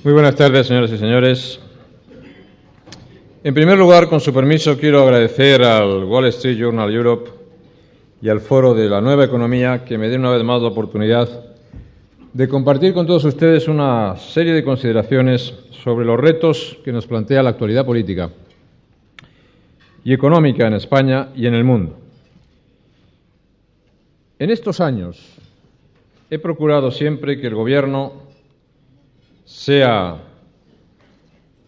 Muy buenas tardes, señoras y señores. En primer lugar, con su permiso, quiero agradecer al Wall Street Journal Europe y al Foro de la Nueva Economía que me den una vez más la oportunidad de compartir con todos ustedes una serie de consideraciones sobre los retos que nos plantea la actualidad política y económica en España y en el mundo. En estos años he procurado siempre que el Gobierno sea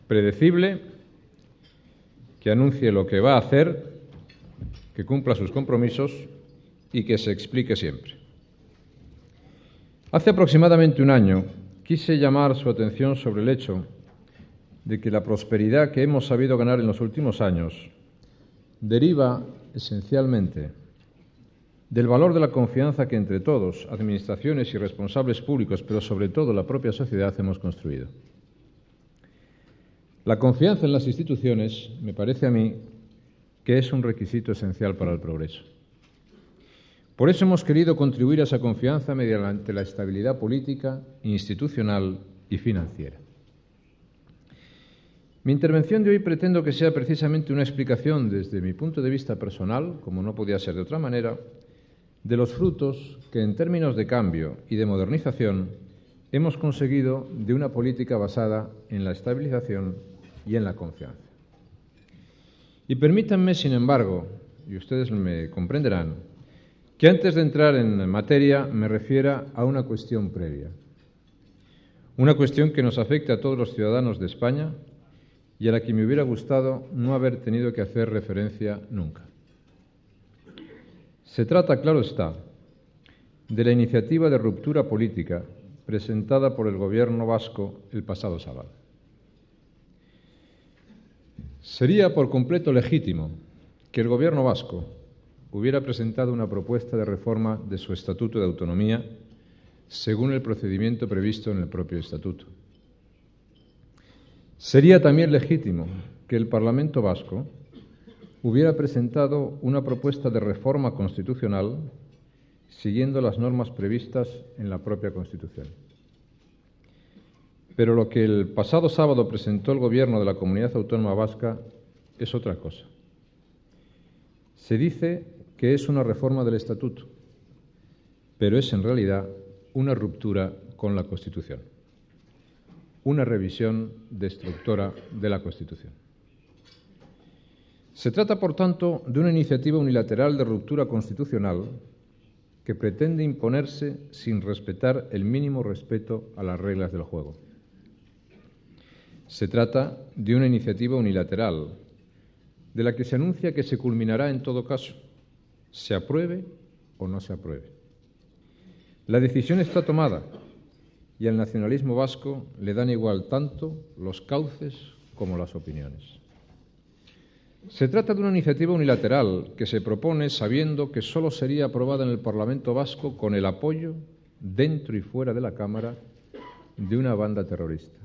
predecible, que anuncie lo que va a hacer, que cumpla sus compromisos y que se explique siempre. Hace aproximadamente un año quise llamar su atención sobre el hecho de que la prosperidad que hemos sabido ganar en los últimos años deriva esencialmente del valor de la confianza que entre todos, administraciones y responsables públicos, pero sobre todo la propia sociedad, hemos construido. La confianza en las instituciones, me parece a mí, que es un requisito esencial para el progreso. Por eso hemos querido contribuir a esa confianza mediante la estabilidad política, institucional y financiera. Mi intervención de hoy pretendo que sea precisamente una explicación desde mi punto de vista personal, como no podía ser de otra manera, de los frutos que en términos de cambio y de modernización hemos conseguido de una política basada en la estabilización y en la confianza. Y permítanme, sin embargo, y ustedes me comprenderán, que antes de entrar en materia me refiera a una cuestión previa, una cuestión que nos afecta a todos los ciudadanos de España y a la que me hubiera gustado no haber tenido que hacer referencia nunca. Se trata, claro está, de la iniciativa de ruptura política presentada por el Gobierno vasco el pasado sábado. Sería por completo legítimo que el Gobierno vasco hubiera presentado una propuesta de reforma de su Estatuto de Autonomía según el procedimiento previsto en el propio Estatuto. Sería también legítimo que el Parlamento vasco hubiera presentado una propuesta de reforma constitucional siguiendo las normas previstas en la propia Constitución. Pero lo que el pasado sábado presentó el Gobierno de la Comunidad Autónoma Vasca es otra cosa. Se dice que es una reforma del Estatuto, pero es en realidad una ruptura con la Constitución, una revisión destructora de la Constitución. Se trata, por tanto, de una iniciativa unilateral de ruptura constitucional que pretende imponerse sin respetar el mínimo respeto a las reglas del juego. Se trata de una iniciativa unilateral de la que se anuncia que se culminará en todo caso, se apruebe o no se apruebe. La decisión está tomada y al nacionalismo vasco le dan igual tanto los cauces como las opiniones. Se trata de una iniciativa unilateral que se propone sabiendo que solo sería aprobada en el Parlamento vasco con el apoyo, dentro y fuera de la Cámara, de una banda terrorista.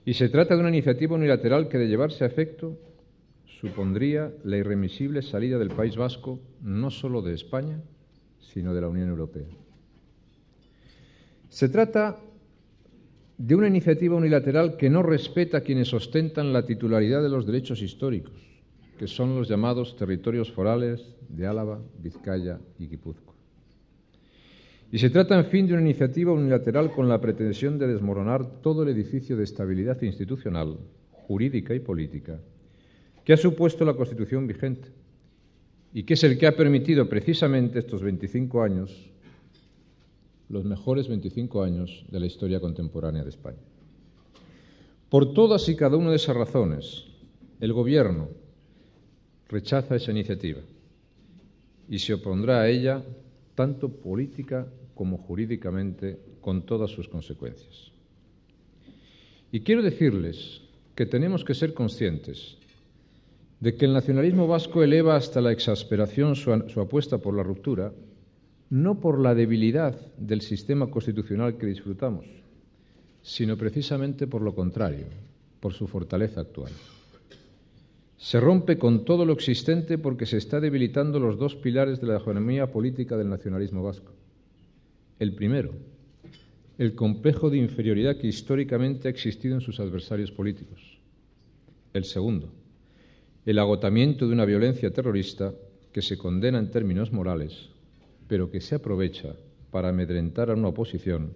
Y se trata de una iniciativa unilateral que, de llevarse a efecto, supondría la irremisible salida del País Vasco no solo de España, sino de la Unión Europea. Se trata de una iniciativa unilateral que no respeta a quienes ostentan la titularidad de los derechos históricos, que son los llamados territorios forales de Álava, Vizcaya y Guipúzcoa. Y se trata, en fin, de una iniciativa unilateral con la pretensión de desmoronar todo el edificio de estabilidad institucional, jurídica y política que ha supuesto la Constitución vigente y que es el que ha permitido precisamente estos 25 años, los mejores 25 años de la historia contemporánea de España. Por todas y cada una de esas razones, el Gobierno rechaza esa iniciativa y se opondrá a ella tanto política como jurídicamente, con todas sus consecuencias. Y quiero decirles que tenemos que ser conscientes de que el nacionalismo vasco eleva hasta la exasperación su apuesta por la ruptura, no por la debilidad del sistema constitucional que disfrutamos, sino precisamente por lo contrario, por su fortaleza actual. Se rompe con todo lo existente porque se está debilitando los dos pilares de la hegemonía política del nacionalismo vasco. El primero, el complejo de inferioridad que históricamente ha existido en sus adversarios políticos. El segundo, el agotamiento de una violencia terrorista que se condena en términos morales, pero que se aprovecha para amedrentar a una oposición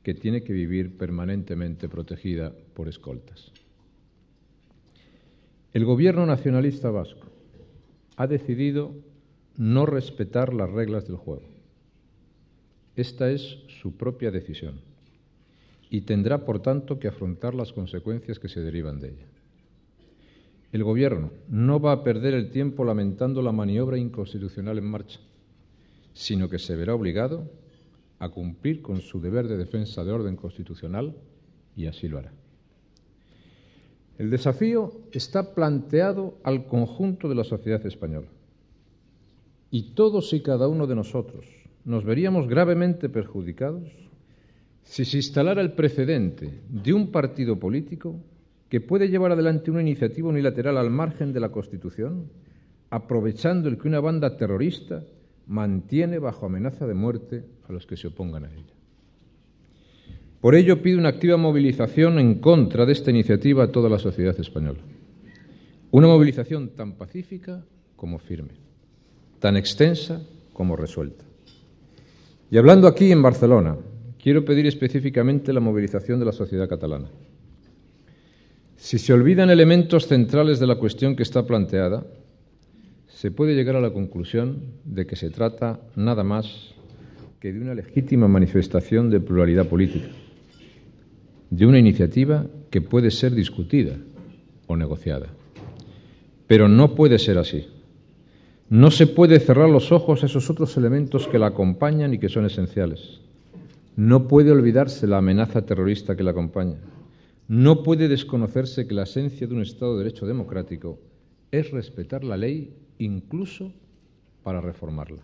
que tiene que vivir permanentemente protegida por escoltas. El gobierno nacionalista vasco ha decidido no respetar las reglas del juego. Esta es su propia decisión y tendrá, por tanto, que afrontar las consecuencias que se derivan de ella. El Gobierno no va a perder el tiempo lamentando la maniobra inconstitucional en marcha, sino que se verá obligado a cumplir con su deber de defensa del orden constitucional y así lo hará. El desafío está planteado al conjunto de la sociedad española y todos y cada uno de nosotros nos veríamos gravemente perjudicados si se instalara el precedente de un partido político que puede llevar adelante una iniciativa unilateral al margen de la Constitución, aprovechando el que una banda terrorista mantiene bajo amenaza de muerte a los que se opongan a ella. Por ello, pido una activa movilización en contra de esta iniciativa a toda la sociedad española. Una movilización tan pacífica como firme, tan extensa como resuelta. Y hablando aquí en Barcelona, quiero pedir específicamente la movilización de la sociedad catalana. Si se olvidan elementos centrales de la cuestión que está planteada, se puede llegar a la conclusión de que se trata nada más que de una legítima manifestación de pluralidad política, de una iniciativa que puede ser discutida o negociada. Pero no puede ser así. No se puede cerrar los ojos a esos otros elementos que la acompañan y que son esenciales. No puede olvidarse la amenaza terrorista que la acompaña. No puede desconocerse que la esencia de un Estado de Derecho democrático es respetar la ley incluso para reformarla.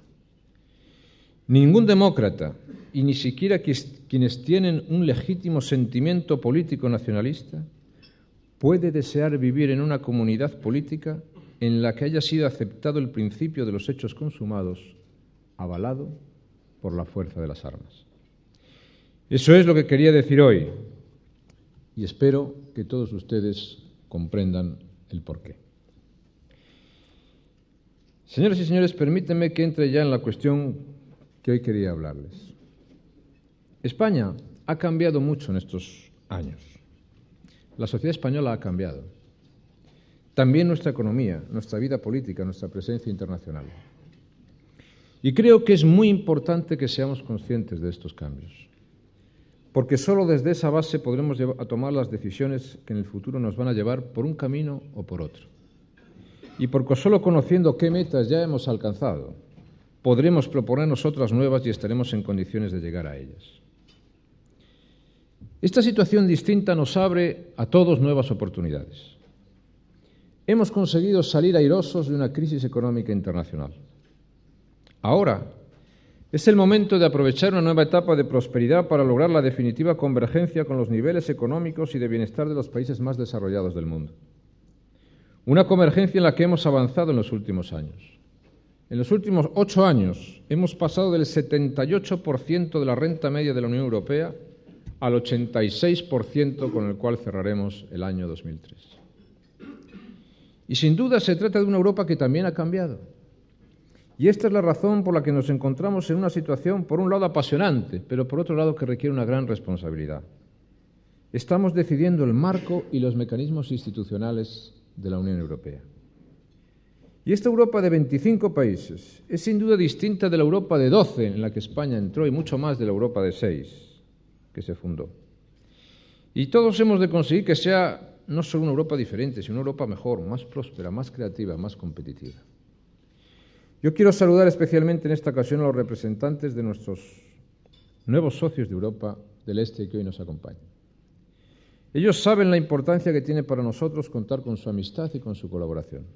Ningún demócrata, y ni siquiera quienes tienen un legítimo sentimiento político nacionalista, puede desear vivir en una comunidad política en la que haya sido aceptado el principio de los hechos consumados, avalado por la fuerza de las armas. Eso es lo que quería decir hoy, y espero que todos ustedes comprendan el porqué. Señoras y señores, permítanme que entre ya en la cuestión que hoy quería hablarles. España ha cambiado mucho en estos años. La sociedad española ha cambiado. También nuestra economía, nuestra vida política, nuestra presencia internacional. Y creo que es muy importante que seamos conscientes de estos cambios, porque solo desde esa base podremos tomar las decisiones que en el futuro nos van a llevar por un camino o por otro. Y porque solo conociendo qué metas ya hemos alcanzado, podremos proponernos otras nuevas y estaremos en condiciones de llegar a ellas. Esta situación distinta nos abre a todos nuevas oportunidades. Hemos conseguido salir airosos de una crisis económica internacional. Ahora es el momento de aprovechar una nueva etapa de prosperidad para lograr la definitiva convergencia con los niveles económicos y de bienestar de los países más desarrollados del mundo. Una convergencia en la que hemos avanzado en los últimos años. En los últimos 8 años hemos pasado del 78% de la renta media de la Unión Europea al 86% con el cual cerraremos el año 2003. Y sin duda se trata de una Europa que también ha cambiado. Y esta es la razón por la que nos encontramos en una situación, por un lado, apasionante, pero por otro lado, que requiere una gran responsabilidad. Estamos decidiendo el marco y los mecanismos institucionales de la Unión Europea. Y esta Europa de 25 países es sin duda distinta de la Europa de 12 en la que España entró y mucho más de la Europa de 6 que se fundó. Y todos hemos de conseguir que sea no solo una Europa diferente, sino una Europa mejor, más próspera, más creativa, más competitiva. Yo quiero saludar especialmente en esta ocasión a los representantes de nuestros nuevos socios de Europa del Este que hoy nos acompañan. Ellos saben la importancia que tiene para nosotros contar con su amistad y con su colaboración.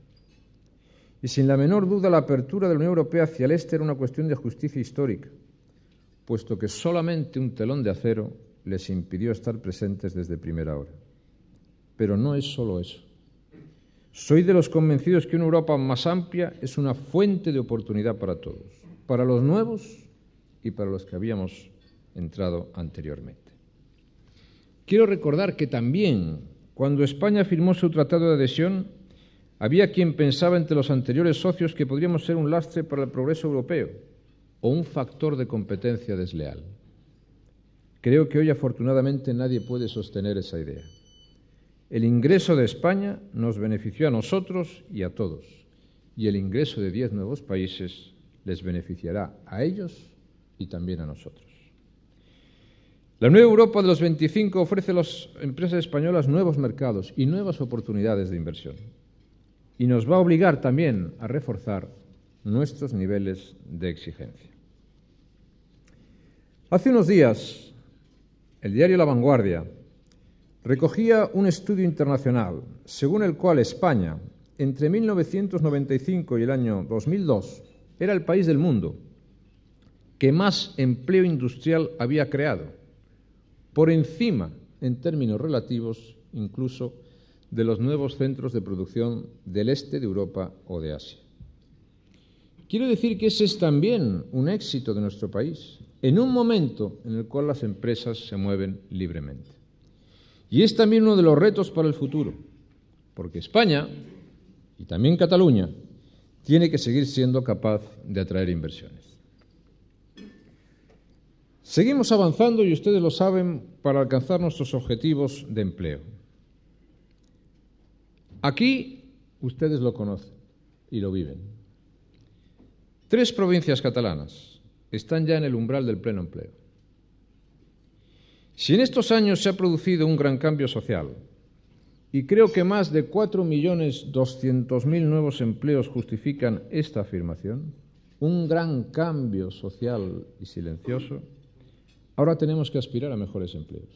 Y sin la menor duda la apertura de la Unión Europea hacia el Este era una cuestión de justicia histórica, puesto que solamente un telón de acero les impidió estar presentes desde primera hora. Pero no es solo eso. Soy de los convencidos que una Europa más amplia es una fuente de oportunidad para todos, para los nuevos y para los que habíamos entrado anteriormente. Quiero recordar que también, cuando España firmó su tratado de adhesión, había quien pensaba entre los anteriores socios que podríamos ser un lastre para el progreso europeo o un factor de competencia desleal. Creo que hoy, afortunadamente, nadie puede sostener esa idea. El ingreso de España nos benefició a nosotros y a todos, y el ingreso de 10 nuevos países les beneficiará a ellos y también a nosotros. La nueva Europa de los 25 ofrece a las empresas españolas nuevos mercados y nuevas oportunidades de inversión, y nos va a obligar también a reforzar nuestros niveles de exigencia. Hace unos días, el diario La Vanguardia recogía un estudio internacional según el cual España, entre 1995 y el año 2002, era el país del mundo que más empleo industrial había creado, por encima, en términos relativos, incluso de los nuevos centros de producción del este de Europa o de Asia. Quiero decir que ese es también un éxito de nuestro país, en un momento en el cual las empresas se mueven libremente. Y es también uno de los retos para el futuro, porque España, y también Cataluña, tiene que seguir siendo capaz de atraer inversiones. Seguimos avanzando, y ustedes lo saben, para alcanzar nuestros objetivos de empleo. Aquí ustedes lo conocen y lo viven. 3 provincias catalanas están ya en el umbral del pleno empleo. Si en estos años se ha producido un gran cambio social, y creo que más de 4.200.000 nuevos empleos justifican esta afirmación, un gran cambio social y silencioso, ahora tenemos que aspirar a mejores empleos.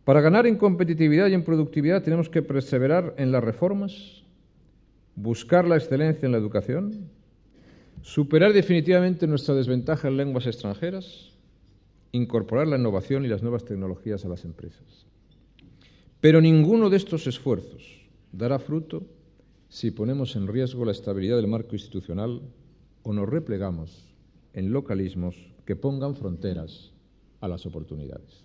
Para ganar en competitividad y en productividad tenemos que perseverar en las reformas, buscar la excelencia en la educación, superar definitivamente nuestra desventaja en lenguas extranjeras, incorporar la innovación y las nuevas tecnologías a las empresas. Pero ninguno de estos esfuerzos dará fruto si ponemos en riesgo la estabilidad del marco institucional o nos replegamos en localismos que pongan fronteras a las oportunidades.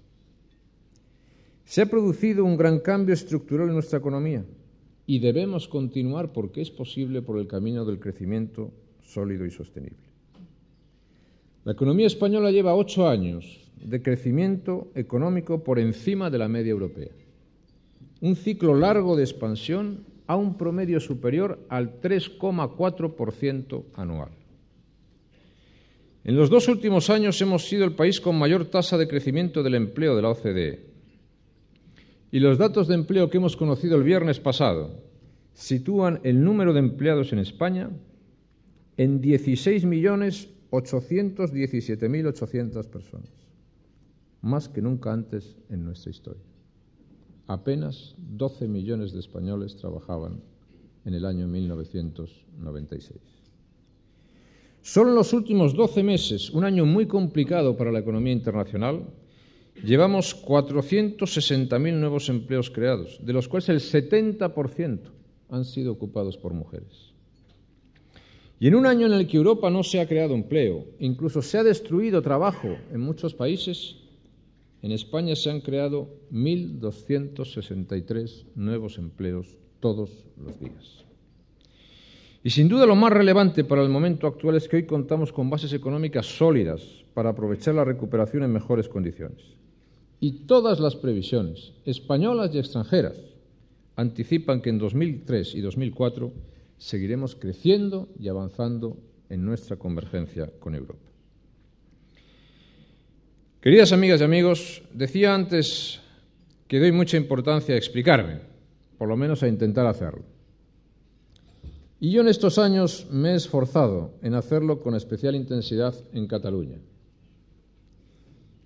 Se ha producido un gran cambio estructural en nuestra economía y debemos continuar, porque es posible, por el camino del crecimiento sólido y sostenible. La economía española lleva 8 años de crecimiento económico por encima de la media europea. Un ciclo largo de expansión a un promedio superior al 3,4% anual. En los 2 últimos años hemos sido el país con mayor tasa de crecimiento del empleo de la OCDE. Y los datos de empleo que hemos conocido el viernes pasado sitúan el número de empleados en España en 16.817.800 personas, más que nunca antes en nuestra historia. Apenas 12 millones de españoles trabajaban en el año 1996. Solo en los últimos 12 meses, un año muy complicado para la economía internacional, llevamos 460.000 nuevos empleos creados, de los cuales el 70% han sido ocupados por mujeres. Y en un año en el que Europa no se ha creado empleo, incluso se ha destruido trabajo en muchos países, en España se han creado 1.263 nuevos empleos todos los días. Y sin duda lo más relevante para el momento actual es que hoy contamos con bases económicas sólidas para aprovechar la recuperación en mejores condiciones. Y todas las previsiones, españolas y extranjeras, anticipan que en 2003 y 2004 seguiremos creciendo y avanzando en nuestra convergencia con Europa. Queridas amigas y amigos, decía antes que doy mucha importancia a explicarme, por lo menos a intentar hacerlo. Y yo en estos años me he esforzado en hacerlo con especial intensidad en Cataluña.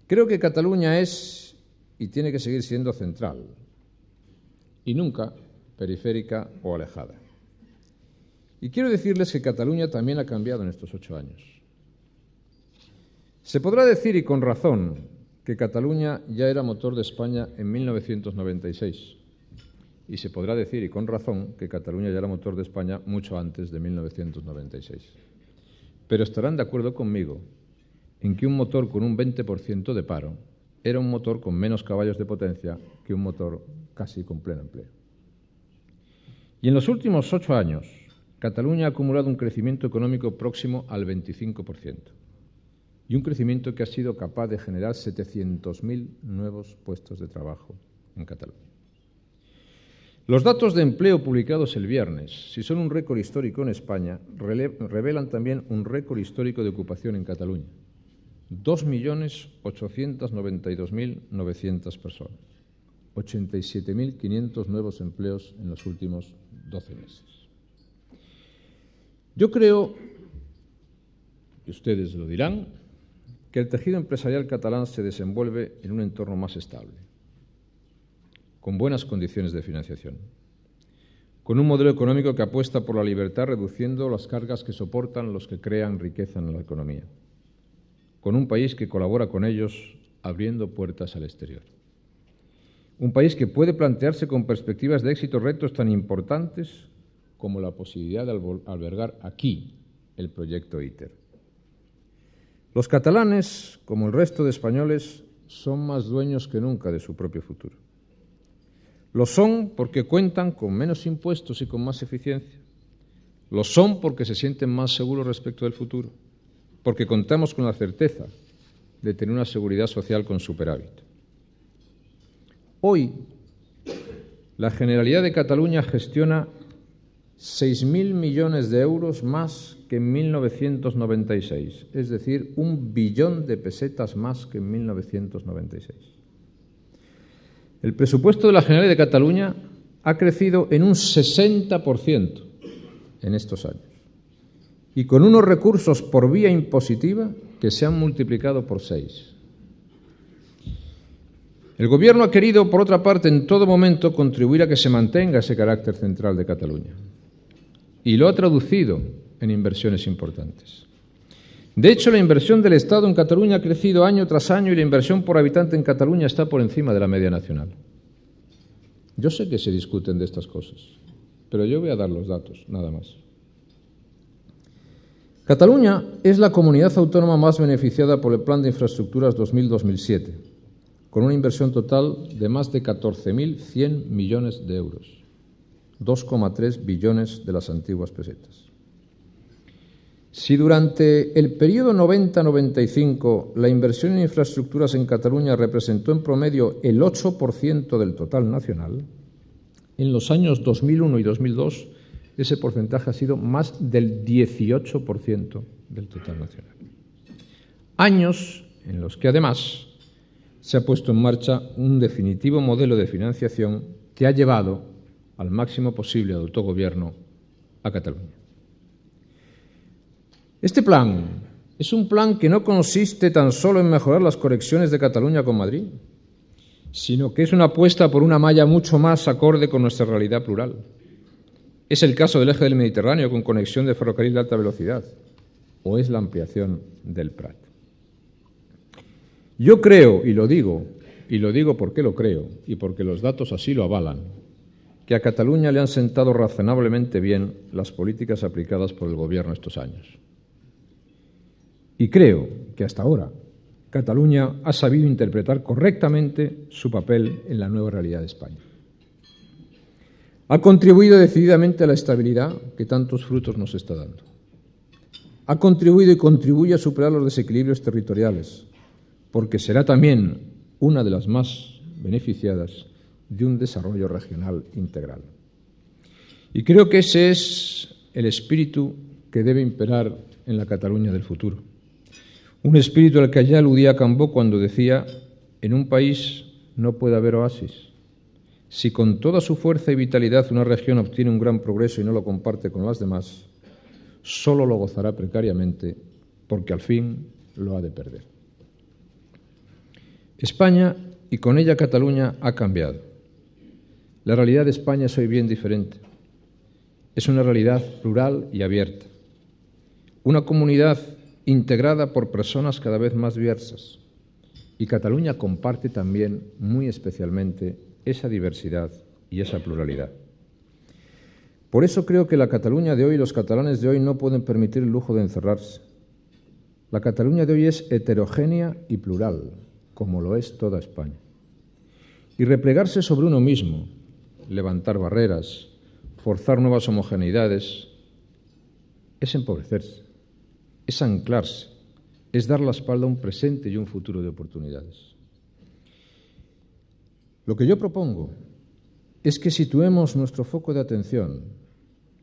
Creo que Cataluña es y tiene que seguir siendo central y nunca periférica o alejada. Y quiero decirles que Cataluña también ha cambiado en estos 8 años. Se podrá decir, y con razón, que Cataluña ya era motor de España en 1996. Y se podrá decir, y con razón, que Cataluña ya era motor de España mucho antes de 1996. Pero estarán de acuerdo conmigo en que un motor con un 20% de paro era un motor con menos caballos de potencia que un motor casi con pleno empleo. Y en los últimos 8 años, Cataluña ha acumulado un crecimiento económico próximo al 25% y un crecimiento que ha sido capaz de generar 700.000 nuevos puestos de trabajo en Cataluña. Los datos de empleo publicados el viernes, si son un récord histórico en España, revelan también un récord histórico de ocupación en Cataluña. 2.892.900 personas, 87.500 nuevos empleos en los últimos 12 meses. Yo creo, y ustedes lo dirán, que el tejido empresarial catalán se desenvuelve en un entorno más estable, con buenas condiciones de financiación, con un modelo económico que apuesta por la libertad reduciendo las cargas que soportan los que crean riqueza en la economía, con un país que colabora con ellos abriendo puertas al exterior. Un país que puede plantearse con perspectivas de éxito retos tan importantes como la posibilidad de albergar aquí el proyecto ITER. Los catalanes, como el resto de españoles, son más dueños que nunca de su propio futuro. Lo son porque cuentan con menos impuestos y con más eficiencia. Lo son porque se sienten más seguros respecto del futuro, porque contamos con la certeza de tener una seguridad social con superávit. Hoy, la Generalidad de Cataluña gestiona 6.000 millones de euros más que en 1996, es decir, 1 billón de pesetas más que en 1996. El presupuesto de la Generalidad de Cataluña ha crecido en un 60% en estos años y con unos recursos por vía impositiva que se han multiplicado por 6. El Gobierno ha querido, por otra parte, en todo momento contribuir a que se mantenga ese carácter central de Cataluña y lo ha traducido en inversiones importantes. De hecho, la inversión del Estado en Cataluña ha crecido año tras año y la inversión por habitante en Cataluña está por encima de la media nacional. Yo sé que se discuten de estas cosas, pero yo voy a dar los datos, nada más. Cataluña es la comunidad autónoma más beneficiada por el Plan de Infraestructuras 2000-2007, con una inversión total de más de 14.100 millones de euros, 2,3 billones de las antiguas pesetas. Si durante el periodo 90-95 la inversión en infraestructuras en Cataluña representó en promedio el 8% del total nacional, en los años 2001 y 2002 ese porcentaje ha sido más del 18% del total nacional. Años en los que además se ha puesto en marcha un definitivo modelo de financiación que ha llevado al máximo posible de autogobierno a Cataluña. Este plan es un plan que no consiste tan solo en mejorar las conexiones de Cataluña con Madrid, sino que es una apuesta por una malla mucho más acorde con nuestra realidad plural. Es el caso del eje del Mediterráneo con conexión de ferrocarril de alta velocidad, o es la ampliación del Prat. Yo creo, y lo digo porque lo creo y porque los datos así lo avalan, que a Cataluña le han sentado razonablemente bien las políticas aplicadas por el Gobierno estos años. Y creo que hasta ahora Cataluña ha sabido interpretar correctamente su papel en la nueva realidad de España. Ha contribuido decididamente a la estabilidad que tantos frutos nos está dando. Ha contribuido y contribuye a superar los desequilibrios territoriales, porque será también una de las más beneficiadas de un desarrollo regional integral. Y creo que ese es el espíritu que debe imperar en la Cataluña del futuro. Un espíritu al que ya aludía Cambó cuando decía: en un país no puede haber oasis. Si con toda su fuerza y vitalidad una región obtiene un gran progreso y no lo comparte con las demás, solo lo gozará precariamente, porque al fin lo ha de perder. España, y con ella Cataluña, ha cambiado. La realidad de España es hoy bien diferente. Es una realidad plural y abierta. Una comunidad integrada por personas cada vez más diversas. Y Cataluña comparte también, muy especialmente, esa diversidad y esa pluralidad. Por eso creo que la Cataluña de hoy y los catalanes de hoy no pueden permitir el lujo de encerrarse. La Cataluña de hoy es heterogénea y plural, como lo es toda España. Y replegarse sobre uno mismo, levantar barreras, forzar nuevas homogeneidades, es empobrecerse, es anclarse, es dar la espalda a un presente y un futuro de oportunidades. Lo que yo propongo es que situemos nuestro foco de atención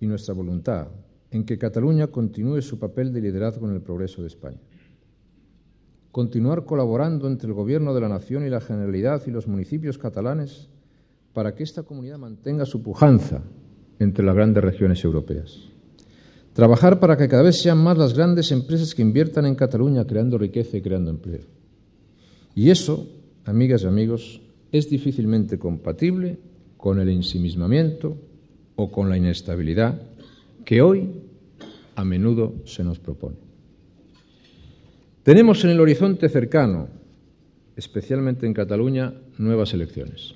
y nuestra voluntad en que Cataluña continúe su papel de liderazgo en el progreso de España. Continuar colaborando entre el Gobierno de la Nación y la Generalidad y los municipios catalanes para que esta comunidad mantenga su pujanza entre las grandes regiones europeas. Trabajar para que cada vez sean más las grandes empresas que inviertan en Cataluña creando riqueza y creando empleo. Y eso, amigas y amigos, es difícilmente compatible con el ensimismamiento o con la inestabilidad que hoy a menudo se nos propone. Tenemos en el horizonte cercano, especialmente en Cataluña, nuevas elecciones.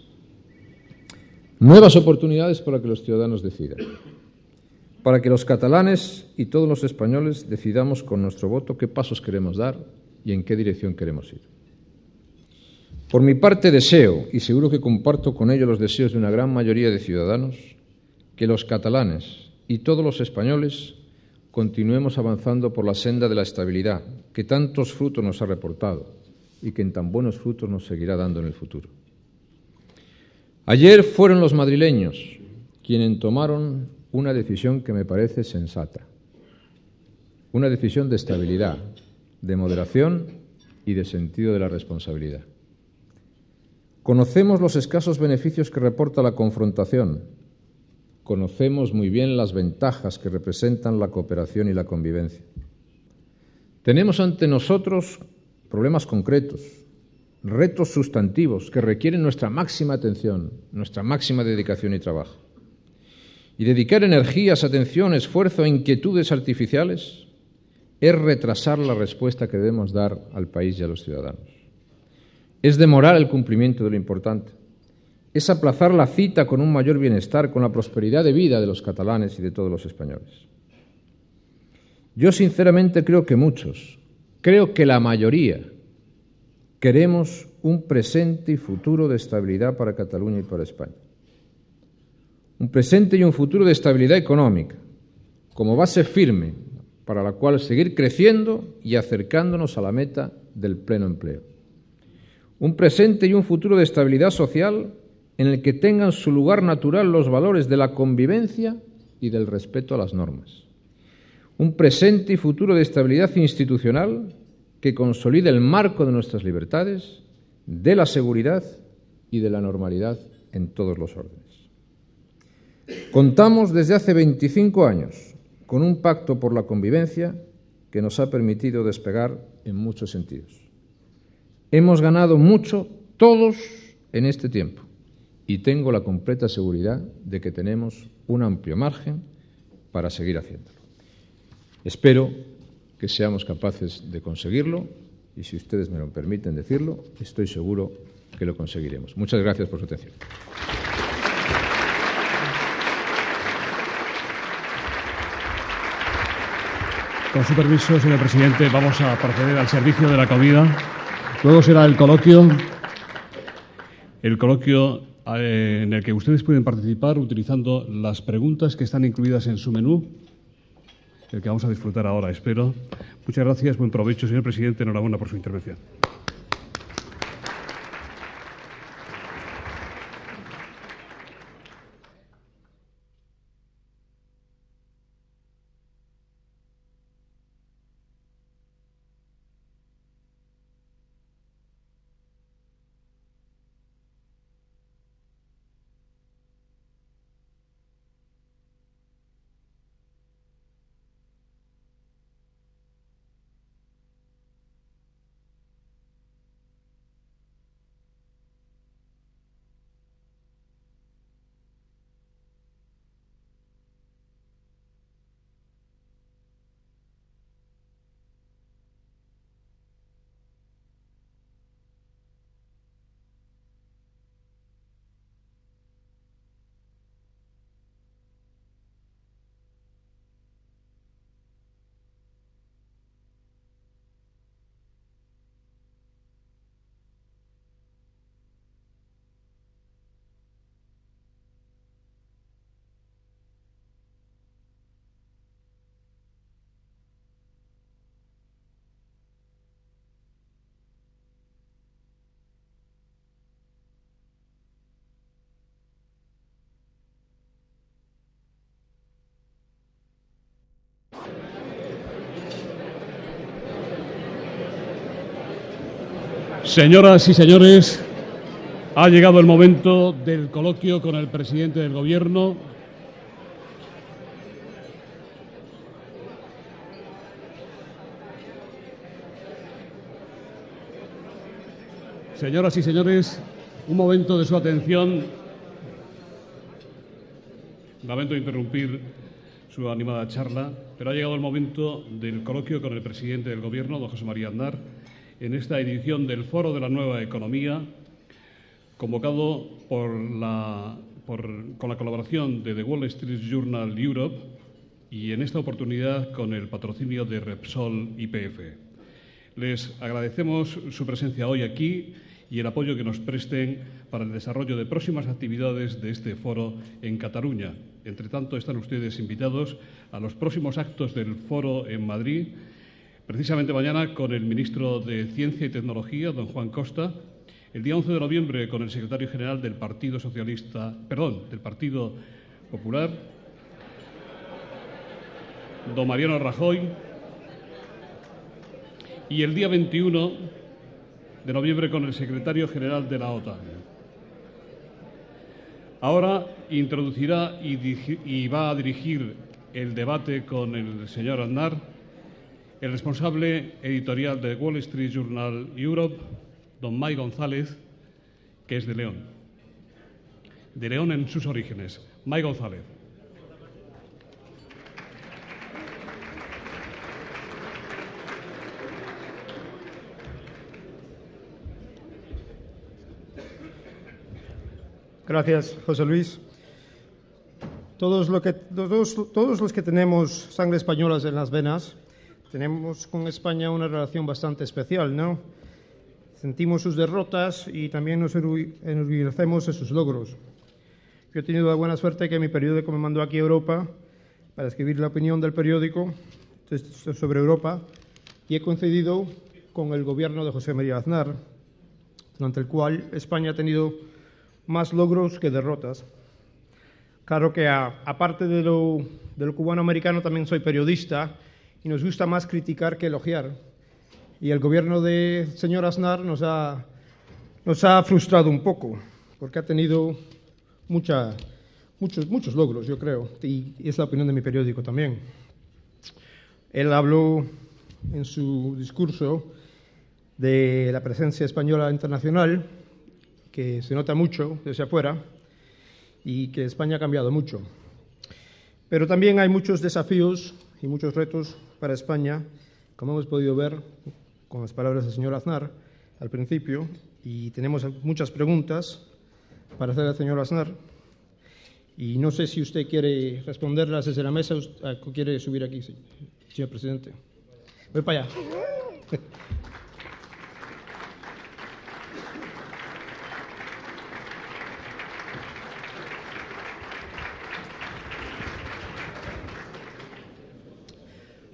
Nuevas oportunidades para que los ciudadanos decidan. Para que los catalanes y todos los españoles decidamos con nuestro voto qué pasos queremos dar y en qué dirección queremos ir. Por mi parte deseo, y seguro que comparto con ello los deseos de una gran mayoría de ciudadanos, que los catalanes y todos los españoles continuemos avanzando por la senda de la estabilidad que tantos frutos nos ha reportado y que en tan buenos frutos nos seguirá dando en el futuro. Ayer fueron los madrileños quienes tomaron una decisión que me parece sensata, una decisión de estabilidad, de moderación y de sentido de la responsabilidad. Conocemos los escasos beneficios que reporta la confrontación, conocemos muy bien las ventajas que representan la cooperación y la convivencia. Tenemos ante nosotros problemas concretos, retos sustantivos que requieren nuestra máxima atención, nuestra máxima dedicación y trabajo. Y dedicar energías, atención, esfuerzo e inquietudes artificiales es retrasar la respuesta que debemos dar al país y a los ciudadanos. Es demorar el cumplimiento de lo importante. Es aplazar la cita con un mayor bienestar, con la prosperidad de vida de los catalanes y de todos los españoles. Yo sinceramente creo que muchos, creo que la mayoría, queremos un presente y futuro de estabilidad para Cataluña y para España. Un presente y un futuro de estabilidad económica, como base firme para la cual seguir creciendo y acercándonos a la meta del pleno empleo. Un presente y un futuro de estabilidad social en el que tengan su lugar natural los valores de la convivencia y del respeto a las normas. Un presente y futuro de estabilidad institucional que consolide el marco de nuestras libertades, de la seguridad y de la normalidad en todos los órdenes. Contamos desde hace 25 años con un pacto por la convivencia que nos ha permitido despegar en muchos sentidos. Hemos ganado mucho todos en este tiempo y tengo la completa seguridad de que tenemos un amplio margen para seguir haciéndolo. Espero que seamos capaces de conseguirlo y, si ustedes me lo permiten decirlo, estoy seguro que lo conseguiremos. Muchas gracias por su atención. Con su permiso, señor presidente, vamos a proceder al servicio de la comida. Luego será el coloquio en el que ustedes pueden participar utilizando las preguntas que están incluidas en su menú, el que vamos a disfrutar ahora, espero. Muchas gracias, buen provecho, señor presidente. Enhorabuena por su intervención. Señoras y señores, ha llegado el momento del coloquio con el presidente del Gobierno. Señoras y señores, un momento de su atención. Lamento interrumpir su animada charla, pero ha llegado el momento del coloquio con el presidente del Gobierno, don José María Aznar, en esta edición del Foro de la Nueva Economía, convocado con la colaboración de The Wall Street Journal Europe y en esta oportunidad con el patrocinio de Repsol YPF. Les agradecemos su presencia hoy aquí y el apoyo que nos presten para el desarrollo de próximas actividades de este foro en Cataluña. Entre tanto, están ustedes invitados a los próximos actos del foro en Madrid, precisamente mañana con el ministro de Ciencia y Tecnología, don Juan Costa, el día 11 de noviembre con el secretario general del Partido Popular, don Mariano Rajoy, y el día 21 de noviembre con el secretario general de la OTAN. Ahora introducirá y va a dirigir el debate con el señor Aznar, el responsable editorial de Wall Street Journal Europe, don Mike González, que es de León en sus orígenes. Mike González. Gracias, José Luis. Todos los que tenemos sangre española en las venas tenemos con España una relación bastante especial, ¿no? Sentimos sus derrotas y también nos enorgullecemos de sus logros. Yo he tenido la buena suerte que mi periódico me mandó aquí a Europa para escribir la opinión del periódico sobre Europa y he coincidido con el gobierno de José María Aznar, durante el cual España ha tenido más logros que derrotas. Claro que aparte de lo cubano-americano también soy periodista y nos gusta más criticar que elogiar. Y el gobierno del señor Aznar nos ha frustrado un poco, porque ha tenido muchos logros, yo creo, y es la opinión de mi periódico también. Él habló en su discurso de la presencia española internacional, que se nota mucho desde afuera y que España ha cambiado mucho. Pero también hay muchos desafíos y muchos retos para España, como hemos podido ver con las palabras del señor Aznar al principio, y tenemos muchas preguntas para hacer al señor Aznar. Y no sé si usted quiere responderlas desde la mesa o quiere subir aquí, señor presidente. Voy para allá.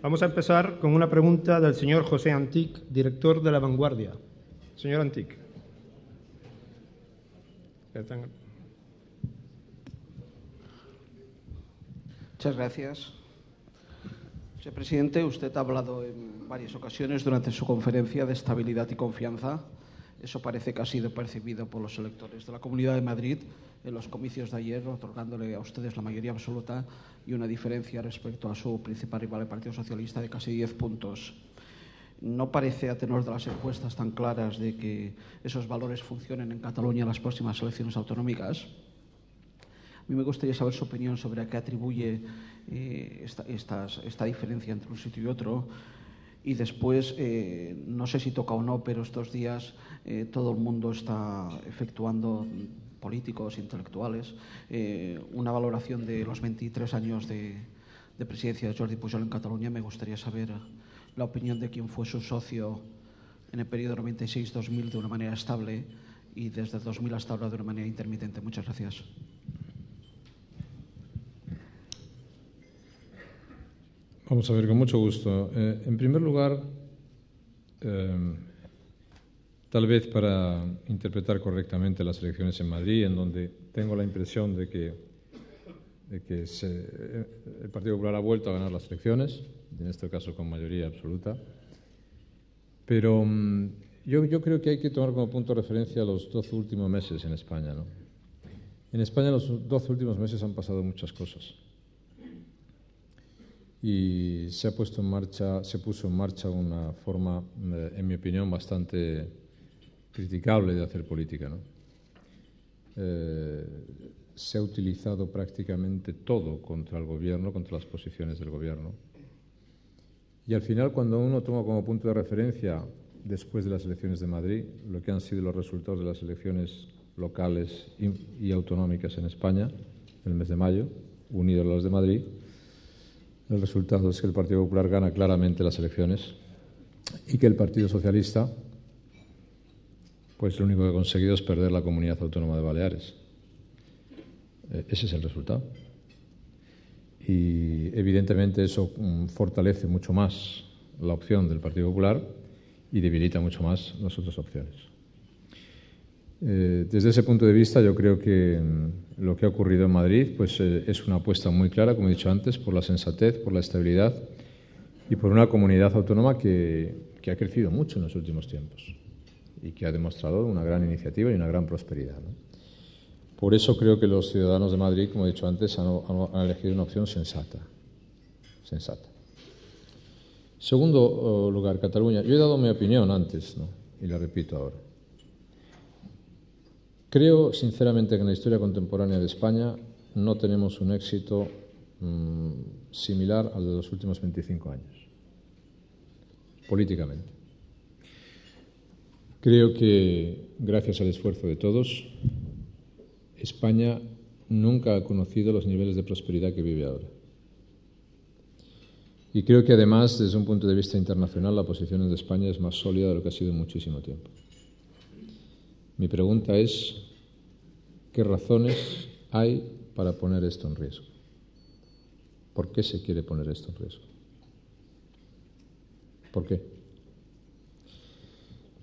Vamos a empezar con una pregunta del señor José Antic, director de La Vanguardia. Señor Antic. Muchas gracias. Señor presidente, usted ha hablado en varias ocasiones durante su conferencia de estabilidad y confianza. Eso parece que ha sido percibido por los electores de la Comunidad de Madrid en los comicios de ayer, otorgándole a ustedes la mayoría absoluta y una diferencia respecto a su principal rival, el Partido Socialista, de casi 10 puntos. No parece, a tenor de las encuestas tan claras, de que esos valores funcionen en Cataluña en las próximas elecciones autonómicas. A mí me gustaría saber su opinión sobre a qué atribuye esta diferencia entre un sitio y otro. Y después, no sé si toca o no, pero estos días todo el mundo está efectuando, políticos, intelectuales, una valoración de los 23 años de presidencia de Jordi Pujol en Cataluña. Me gustaría saber la opinión de quien fue su socio en el periodo 96-2000 de una manera estable y desde 2000 hasta ahora de una manera intermitente. Muchas gracias. Vamos a ver, con mucho gusto. En primer lugar, tal vez para interpretar correctamente las elecciones en Madrid, en donde tengo la impresión de que el Partido Popular ha vuelto a ganar las elecciones, en este caso con mayoría absoluta, pero Yo creo que hay que tomar como punto de referencia los 12 últimos meses en España, ¿no? En España los 12 últimos meses han pasado muchas cosas. Y se puso en marcha una forma, en mi opinión, bastante criticable de hacer política, ¿no? Se ha utilizado prácticamente todo contra el gobierno, contra las posiciones del gobierno. Y al final, cuando uno toma como punto de referencia, después de las elecciones de Madrid, lo que han sido los resultados de las elecciones locales y autonómicas en España, en el mes de mayo, unidos a los de Madrid, el resultado es que el Partido Popular gana claramente las elecciones y que el Partido Socialista, pues lo único que ha conseguido es perder la Comunidad Autónoma de Baleares. Ese es el resultado. Y evidentemente eso fortalece mucho más la opción del Partido Popular y debilita mucho más las otras opciones. Desde ese punto de vista, yo creo que lo que ha ocurrido en Madrid pues, es una apuesta muy clara, como he dicho antes, por la sensatez, por la estabilidad y por una comunidad autónoma que ha crecido mucho en los últimos tiempos y que ha demostrado una gran iniciativa y una gran prosperidad, ¿no? Por eso creo que los ciudadanos de Madrid, como he dicho antes, han elegido una opción sensata. Segundo lugar, Cataluña. Yo he dado mi opinión antes, ¿no? Y la repito ahora. Creo, sinceramente, que en la historia contemporánea de España no tenemos un éxito similar al de los últimos 25 años, políticamente. Creo que, gracias al esfuerzo de todos, España nunca ha conocido los niveles de prosperidad que vive ahora. Y creo que, además, desde un punto de vista internacional, la posición de España es más sólida de lo que ha sido en muchísimo tiempo. Mi pregunta es, ¿qué razones hay para poner esto en riesgo? ¿Por qué se quiere poner esto en riesgo? ¿Por qué?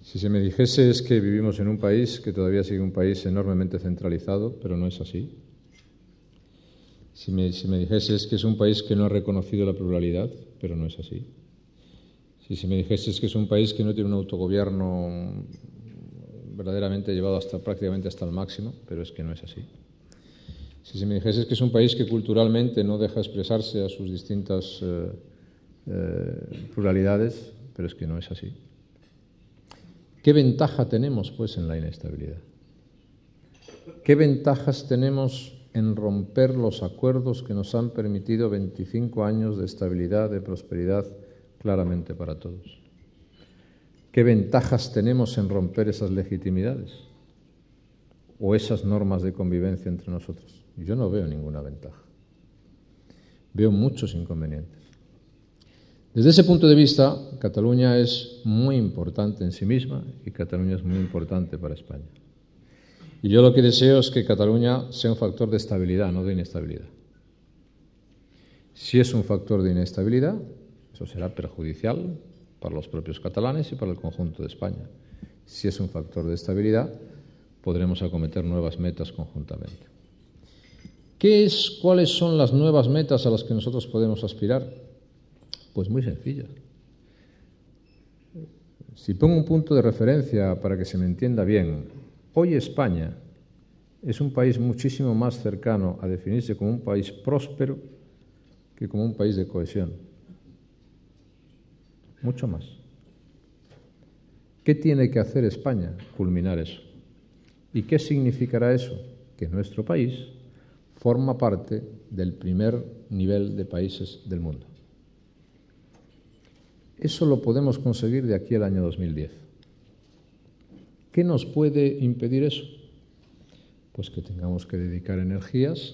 Si se me dijese es que vivimos en un país que todavía sigue un país enormemente centralizado, pero no es así. Si me dijese es que es un país que no ha reconocido la pluralidad, pero no es así. Si se me dijese es que es un país que no tiene un autogobierno verdaderamente llevado prácticamente hasta el máximo, pero es que no es así. Si se me dijese es que es un país que culturalmente no deja expresarse a sus distintas pluralidades, pero es que no es así. ¿Qué ventaja tenemos, pues, en la inestabilidad? ¿Qué ventajas tenemos en romper los acuerdos que nos han permitido 25 años de estabilidad, de prosperidad, claramente para todos? ¿Qué ventajas tenemos en romper esas legitimidades o esas normas de convivencia entre nosotros? Yo no veo ninguna ventaja. Veo muchos inconvenientes. Desde ese punto de vista, Cataluña es muy importante en sí misma y Cataluña es muy importante para España. Y yo lo que deseo es que Cataluña sea un factor de estabilidad, no de inestabilidad. Si es un factor de inestabilidad, eso será perjudicial para los propios catalanes y para el conjunto de España. Si es un factor de estabilidad, podremos acometer nuevas metas conjuntamente. ¿Cuáles son las nuevas metas a las que nosotros podemos aspirar? Pues muy sencillas. Si pongo un punto de referencia para que se me entienda bien, hoy España es un país muchísimo más cercano a definirse como un país próspero que como un país de cohesión. Mucho más. ¿Qué tiene que hacer España? Culminar eso. ¿Y qué significará eso? Que nuestro país forma parte del primer nivel de países del mundo. Eso lo podemos conseguir de aquí al año 2010. ¿Qué nos puede impedir eso? Pues que tengamos que dedicar energías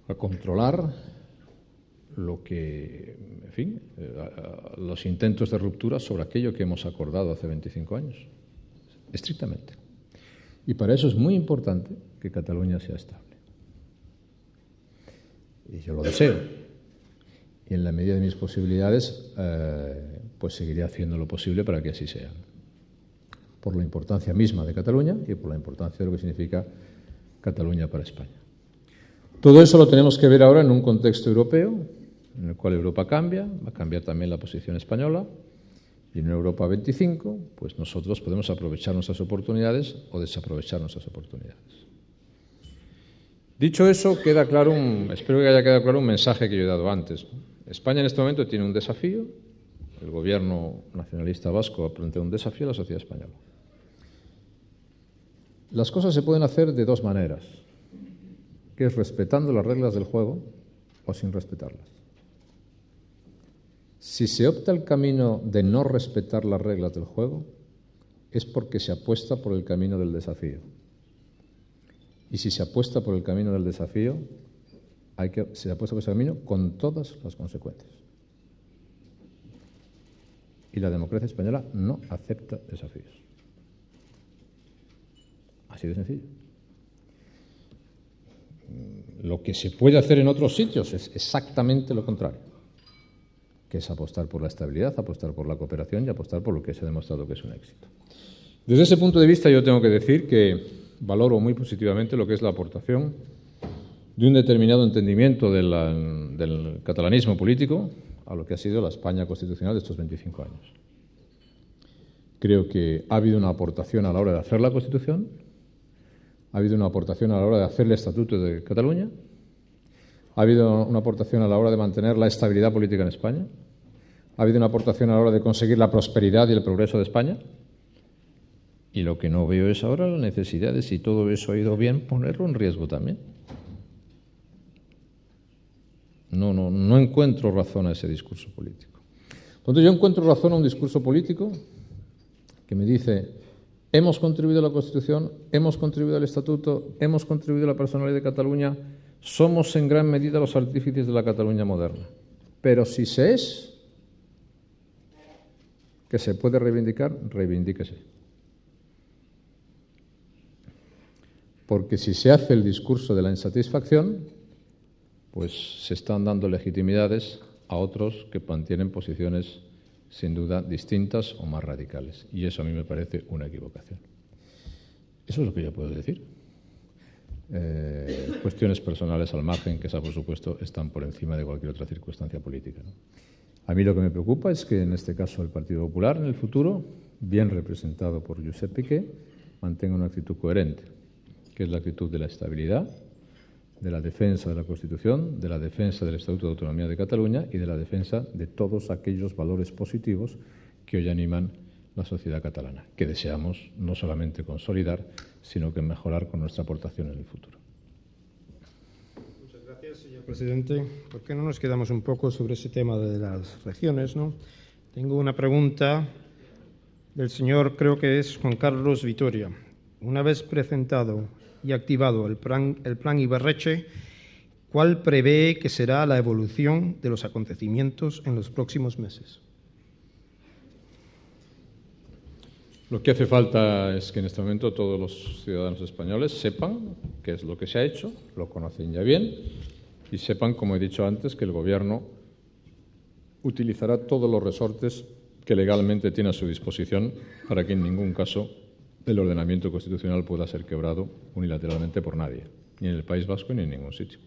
a controlar lo que, en fin, los intentos de ruptura sobre aquello que hemos acordado hace 25 años, estrictamente. Y para eso es muy importante que Cataluña sea estable. Y yo lo deseo. Y en la medida de mis posibilidades, pues seguiré haciendo lo posible para que así sea. Por la importancia misma de Cataluña y por la importancia de lo que significa Cataluña para España. Todo eso lo tenemos que ver ahora en un contexto europeo, en el cual Europa cambia, va a cambiar también la posición española, Y en una Europa 25, pues nosotros podemos aprovechar nuestras oportunidades o desaprovechar nuestras oportunidades. Dicho eso, queda claro espero que haya quedado claro un mensaje que yo he dado antes. España en este momento tiene un desafío. El gobierno nacionalista vasco ha planteado un desafío a la sociedad española. Las cosas se pueden hacer de dos maneras, que es respetando las reglas del juego o sin respetarlas. Si se opta el camino de no respetar las reglas del juego, es porque se apuesta por el camino del desafío. Y si se apuesta por el camino del desafío, se apuesta por ese camino con todas las consecuencias. Y la democracia española no acepta desafíos. Así de sencillo. Lo que se puede hacer en otros sitios es exactamente lo contrario, que es apostar por la estabilidad, apostar por la cooperación y apostar por lo que se ha demostrado que es un éxito. Desde ese punto de vista yo tengo que decir que valoro muy positivamente lo que es la aportación de un determinado entendimiento del catalanismo político a lo que ha sido la España constitucional de estos 25 años. Creo que ha habido una aportación a la hora de hacer la Constitución, ha habido una aportación a la hora de hacer el Estatuto de Cataluña, ha habido una aportación a la hora de mantener la estabilidad política en España, ha habido una aportación a la hora de conseguir la prosperidad y el progreso de España, y lo que no veo es ahora la necesidad de, si todo eso ha ido bien, ponerlo en riesgo también. No encuentro razón a ese discurso político. Entonces yo encuentro razón a un discurso político que me dice: hemos contribuido a la Constitución, hemos contribuido al Estatuto, hemos contribuido a la personalidad de Cataluña, somos en gran medida los artífices de la Cataluña moderna. Pero si se es que se puede reivindicar, reivindíquese. Porque si se hace el discurso de la insatisfacción, pues se están dando legitimidades a otros que mantienen posiciones sin duda distintas o más radicales. Y eso a mí me parece una equivocación. Eso es lo que yo puedo decir. Cuestiones personales al margen, que esa por supuesto están por encima de cualquier otra circunstancia política, ¿no? A mí lo que me preocupa es que en este caso el Partido Popular en el futuro, bien representado por Josep Piqué, mantenga una actitud coherente, que es la actitud de la estabilidad, de la defensa de la Constitución, de la defensa del Estatuto de Autonomía de Cataluña y de la defensa de todos aquellos valores positivos que hoy animan la sociedad catalana, que deseamos no solamente consolidar, sino que mejorar con nuestra aportación en el futuro. Muchas gracias, señor presidente. ¿Por qué no nos quedamos un poco sobre ese tema de las regiones, ¿no? Tengo una pregunta del señor, creo que es Juan Carlos Vitoria. Una vez presentado y activado el plan Ibarretxe, ¿cuál prevé que será la evolución de los acontecimientos en los próximos meses? Lo que hace falta es que en este momento todos los ciudadanos españoles sepan qué es lo que se ha hecho, lo conocen ya bien, y sepan, como he dicho antes, que el Gobierno utilizará todos los resortes que legalmente tiene a su disposición para que en ningún caso el ordenamiento constitucional pueda ser quebrado unilateralmente por nadie, ni en el País Vasco ni en ningún sitio.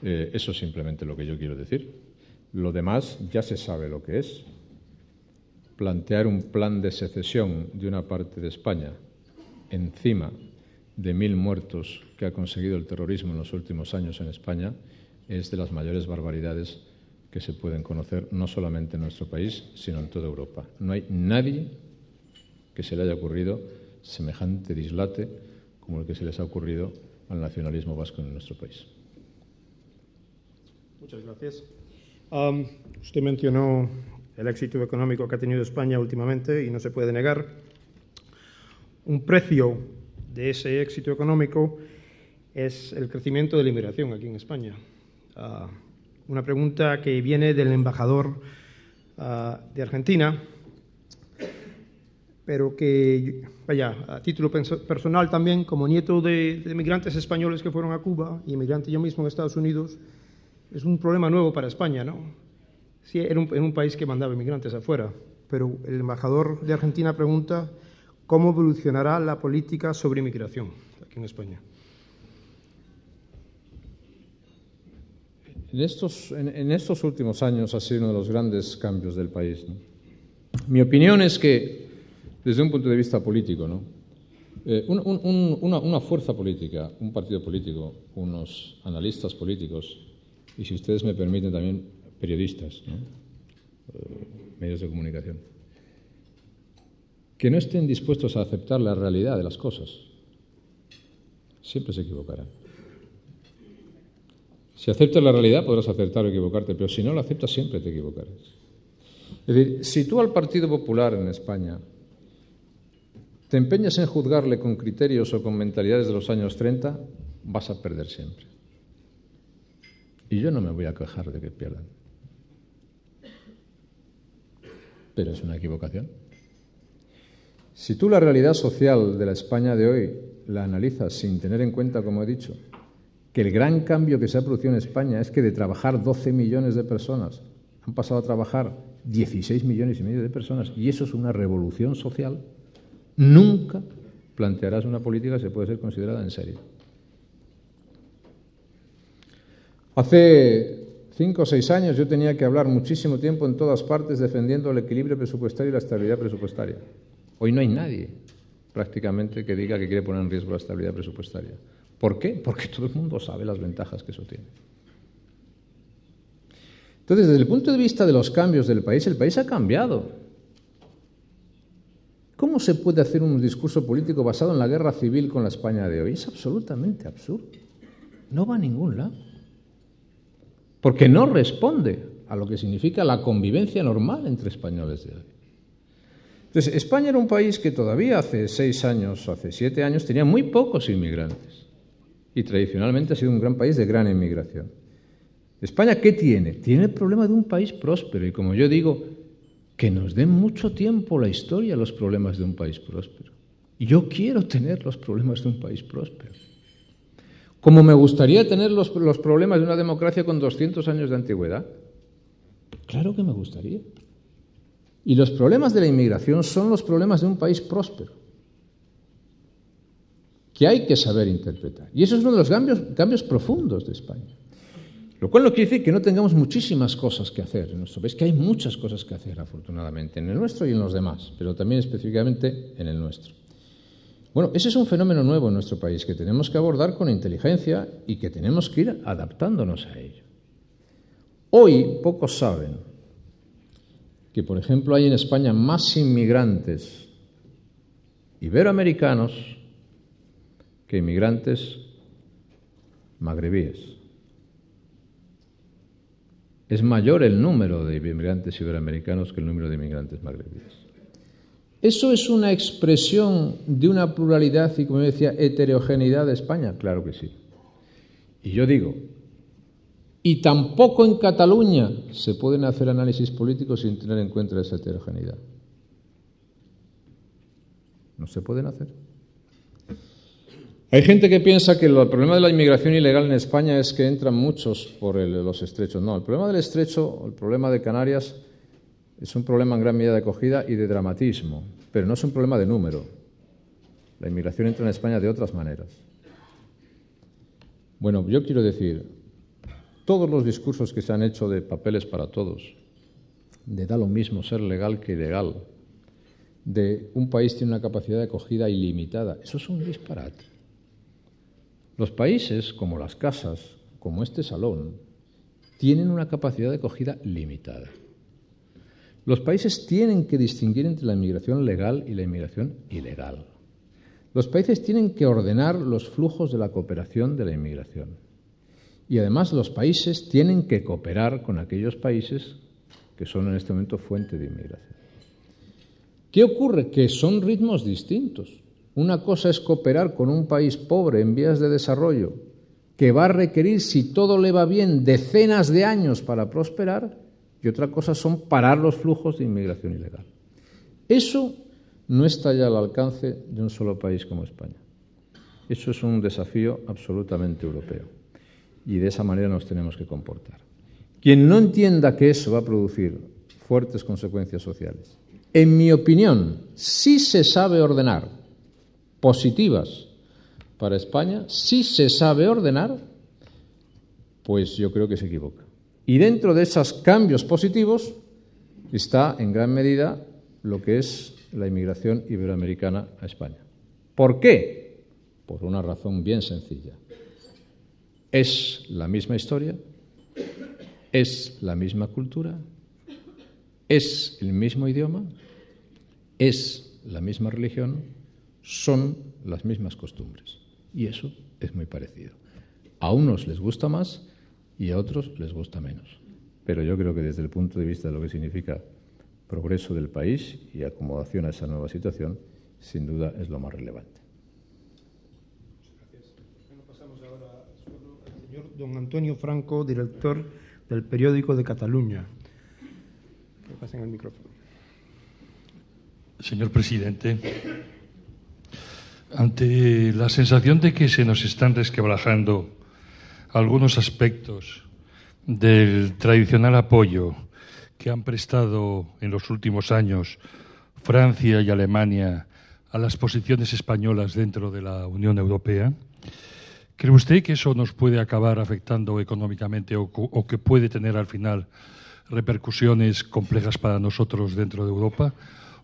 Eso es simplemente lo que yo quiero decir. Lo demás ya se sabe lo que es. Plantear un plan de secesión de una parte de España encima de 1.000 muertos que ha conseguido el terrorismo en los últimos años en España es de las mayores barbaridades que se pueden conocer, no solamente en nuestro país, sino en toda Europa. No hay nadie que se le haya ocurrido semejante dislate como el que se les ha ocurrido al nacionalismo vasco en nuestro país. Muchas gracias. Usted mencionó el éxito económico que ha tenido España últimamente y no se puede negar. Un precio de ese éxito económico es el crecimiento de la inmigración aquí en España. Una pregunta que viene del embajador de Argentina, pero que, vaya, a título personal también, como nieto de inmigrantes españoles que fueron a Cuba y inmigrante yo mismo en Estados Unidos, es un problema nuevo para España, ¿no? Sí, era un país que mandaba inmigrantes afuera, pero el embajador de Argentina pregunta cómo evolucionará la política sobre inmigración aquí en España. En estos últimos años ha sido uno de los grandes cambios del país, ¿no? Mi opinión es que, desde un punto de vista político, ¿no? Una fuerza política, un partido político, unos analistas políticos y, si ustedes me permiten, también periodistas, ¿no? Medios de comunicación, que no estén dispuestos a aceptar la realidad de las cosas, siempre se equivocarán. Si aceptas la realidad podrás acertar o equivocarte, pero si no la aceptas siempre te equivocarás. Es decir, si tú al Partido Popular en España te empeñas en juzgarle con criterios o con mentalidades de los años 30, vas a perder siempre. Y yo no me voy a quejar de que pierdan. Pero es una equivocación. Si tú la realidad social de la España de hoy la analizas sin tener en cuenta, como he dicho, que el gran cambio que se ha producido en España es que de trabajar 12 millones de personas han pasado a trabajar 16 millones y medio de personas, y eso es una revolución social, nunca plantearás una política que se puede ser considerada en serio. Hace 5 o 6 años yo tenía que hablar muchísimo tiempo en todas partes defendiendo el equilibrio presupuestario y la estabilidad presupuestaria. Hoy no hay nadie prácticamente que diga que quiere poner en riesgo la estabilidad presupuestaria. ¿Por qué? Porque todo el mundo sabe las ventajas que eso tiene. Entonces, desde el punto de vista de los cambios del país, el país ha cambiado. ¿Cómo se puede hacer un discurso político basado en la guerra civil con la España de hoy? Es absolutamente absurdo. No va a ningún lado. Porque no responde a lo que significa la convivencia normal entre españoles de hoy. Entonces, España era un país que todavía hace 6 años o hace 7 años tenía muy pocos inmigrantes. Y tradicionalmente ha sido un gran país de gran inmigración. ¿España qué tiene? Tiene el problema de un país próspero. Y como yo digo, que nos den mucho tiempo la historia los problemas de un país próspero. Y yo quiero tener los problemas de un país próspero. Como me gustaría tener los problemas de una democracia con 200 años de antigüedad. Claro que me gustaría. Y los problemas de la inmigración son los problemas de un país próspero, que hay que saber interpretar. Y eso es uno de los cambios profundos de España. Lo cual no quiere decir que no tengamos muchísimas cosas que hacer en nuestro país, que hay muchas cosas que hacer, afortunadamente, en el nuestro y en los demás, pero también específicamente en el nuestro. Bueno, ese es un fenómeno nuevo en nuestro país que tenemos que abordar con inteligencia y que tenemos que ir adaptándonos a ello. Hoy pocos saben que, por ejemplo, hay en España más inmigrantes iberoamericanos que inmigrantes magrebíes. Es mayor el número de inmigrantes iberoamericanos que el número de inmigrantes magrebíes. ¿Eso es una expresión de una pluralidad y, como decía, heterogeneidad de España? Claro que sí. Y yo digo, y tampoco en Cataluña se pueden hacer análisis políticos sin tener en cuenta esa heterogeneidad. No se pueden hacer. Hay gente que piensa que el problema de la inmigración ilegal en España es que entran muchos por los estrechos. No, el problema del estrecho, el problema de Canarias, es un problema en gran medida de acogida y de dramatismo, pero no es un problema de número. La inmigración entra en España de otras maneras. Bueno, yo quiero decir, todos los discursos que se han hecho de papeles para todos, de da lo mismo ser legal que ilegal, de un país tiene una capacidad de acogida ilimitada, eso es un disparate. Los países, como las casas, como este salón, tienen una capacidad de acogida limitada. Los países tienen que distinguir entre la inmigración legal y la inmigración ilegal. Los países tienen que ordenar los flujos de la cooperación de la inmigración. Y además los países tienen que cooperar con aquellos países que son en este momento fuente de inmigración. ¿Qué ocurre? Que son ritmos distintos. Una cosa es cooperar con un país pobre en vías de desarrollo que va a requerir, si todo le va bien, decenas de años para prosperar, y otra cosa son parar los flujos de inmigración ilegal. Eso no está ya al alcance de un solo país como España. Eso es un desafío absolutamente europeo. Y de esa manera nos tenemos que comportar. Quien no entienda que eso va a producir fuertes consecuencias sociales, en mi opinión, sí se sabe ordenar, positivas para España, sí se sabe ordenar, pues yo creo que se equivoca. Y dentro de esos cambios positivos está, en gran medida, lo que es la inmigración iberoamericana a España. ¿Por qué? Por una razón bien sencilla. Es la misma historia, es la misma cultura, es el mismo idioma, es la misma religión, son las mismas costumbres. Y eso es muy parecido. A unos les gusta más y a otros les gusta menos. Pero yo creo que desde el punto de vista de lo que significa progreso del país y acomodación a esa nueva situación, sin duda es lo más relevante. Muchas gracias. Bueno, pasamos ahora al señor don Antonio Franco, director del Periódico de Cataluña. Que pasen el micrófono. Señor presidente, ante la sensación de que se nos están resquebrajando algunos aspectos del tradicional apoyo que han prestado en los últimos años Francia y Alemania a las posiciones españolas dentro de la Unión Europea, ¿cree usted que eso nos puede acabar afectando económicamente o que puede tener al final repercusiones complejas para nosotros dentro de Europa?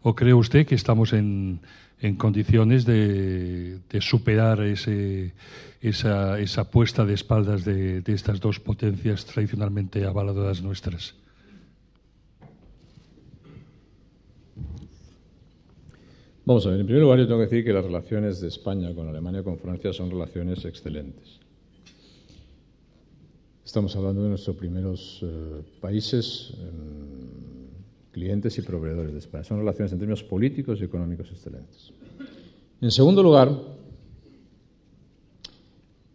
¿O cree usted que estamos en condiciones de superar esa puesta de espaldas de estas dos potencias tradicionalmente avaladoras nuestras? Vamos a ver, en primer lugar yo tengo que decir que las relaciones de España con Alemania y con Francia son relaciones excelentes. Estamos hablando de nuestros primeros países, clientes y proveedores de España. Son relaciones en términos políticos y económicos excelentes. En segundo lugar,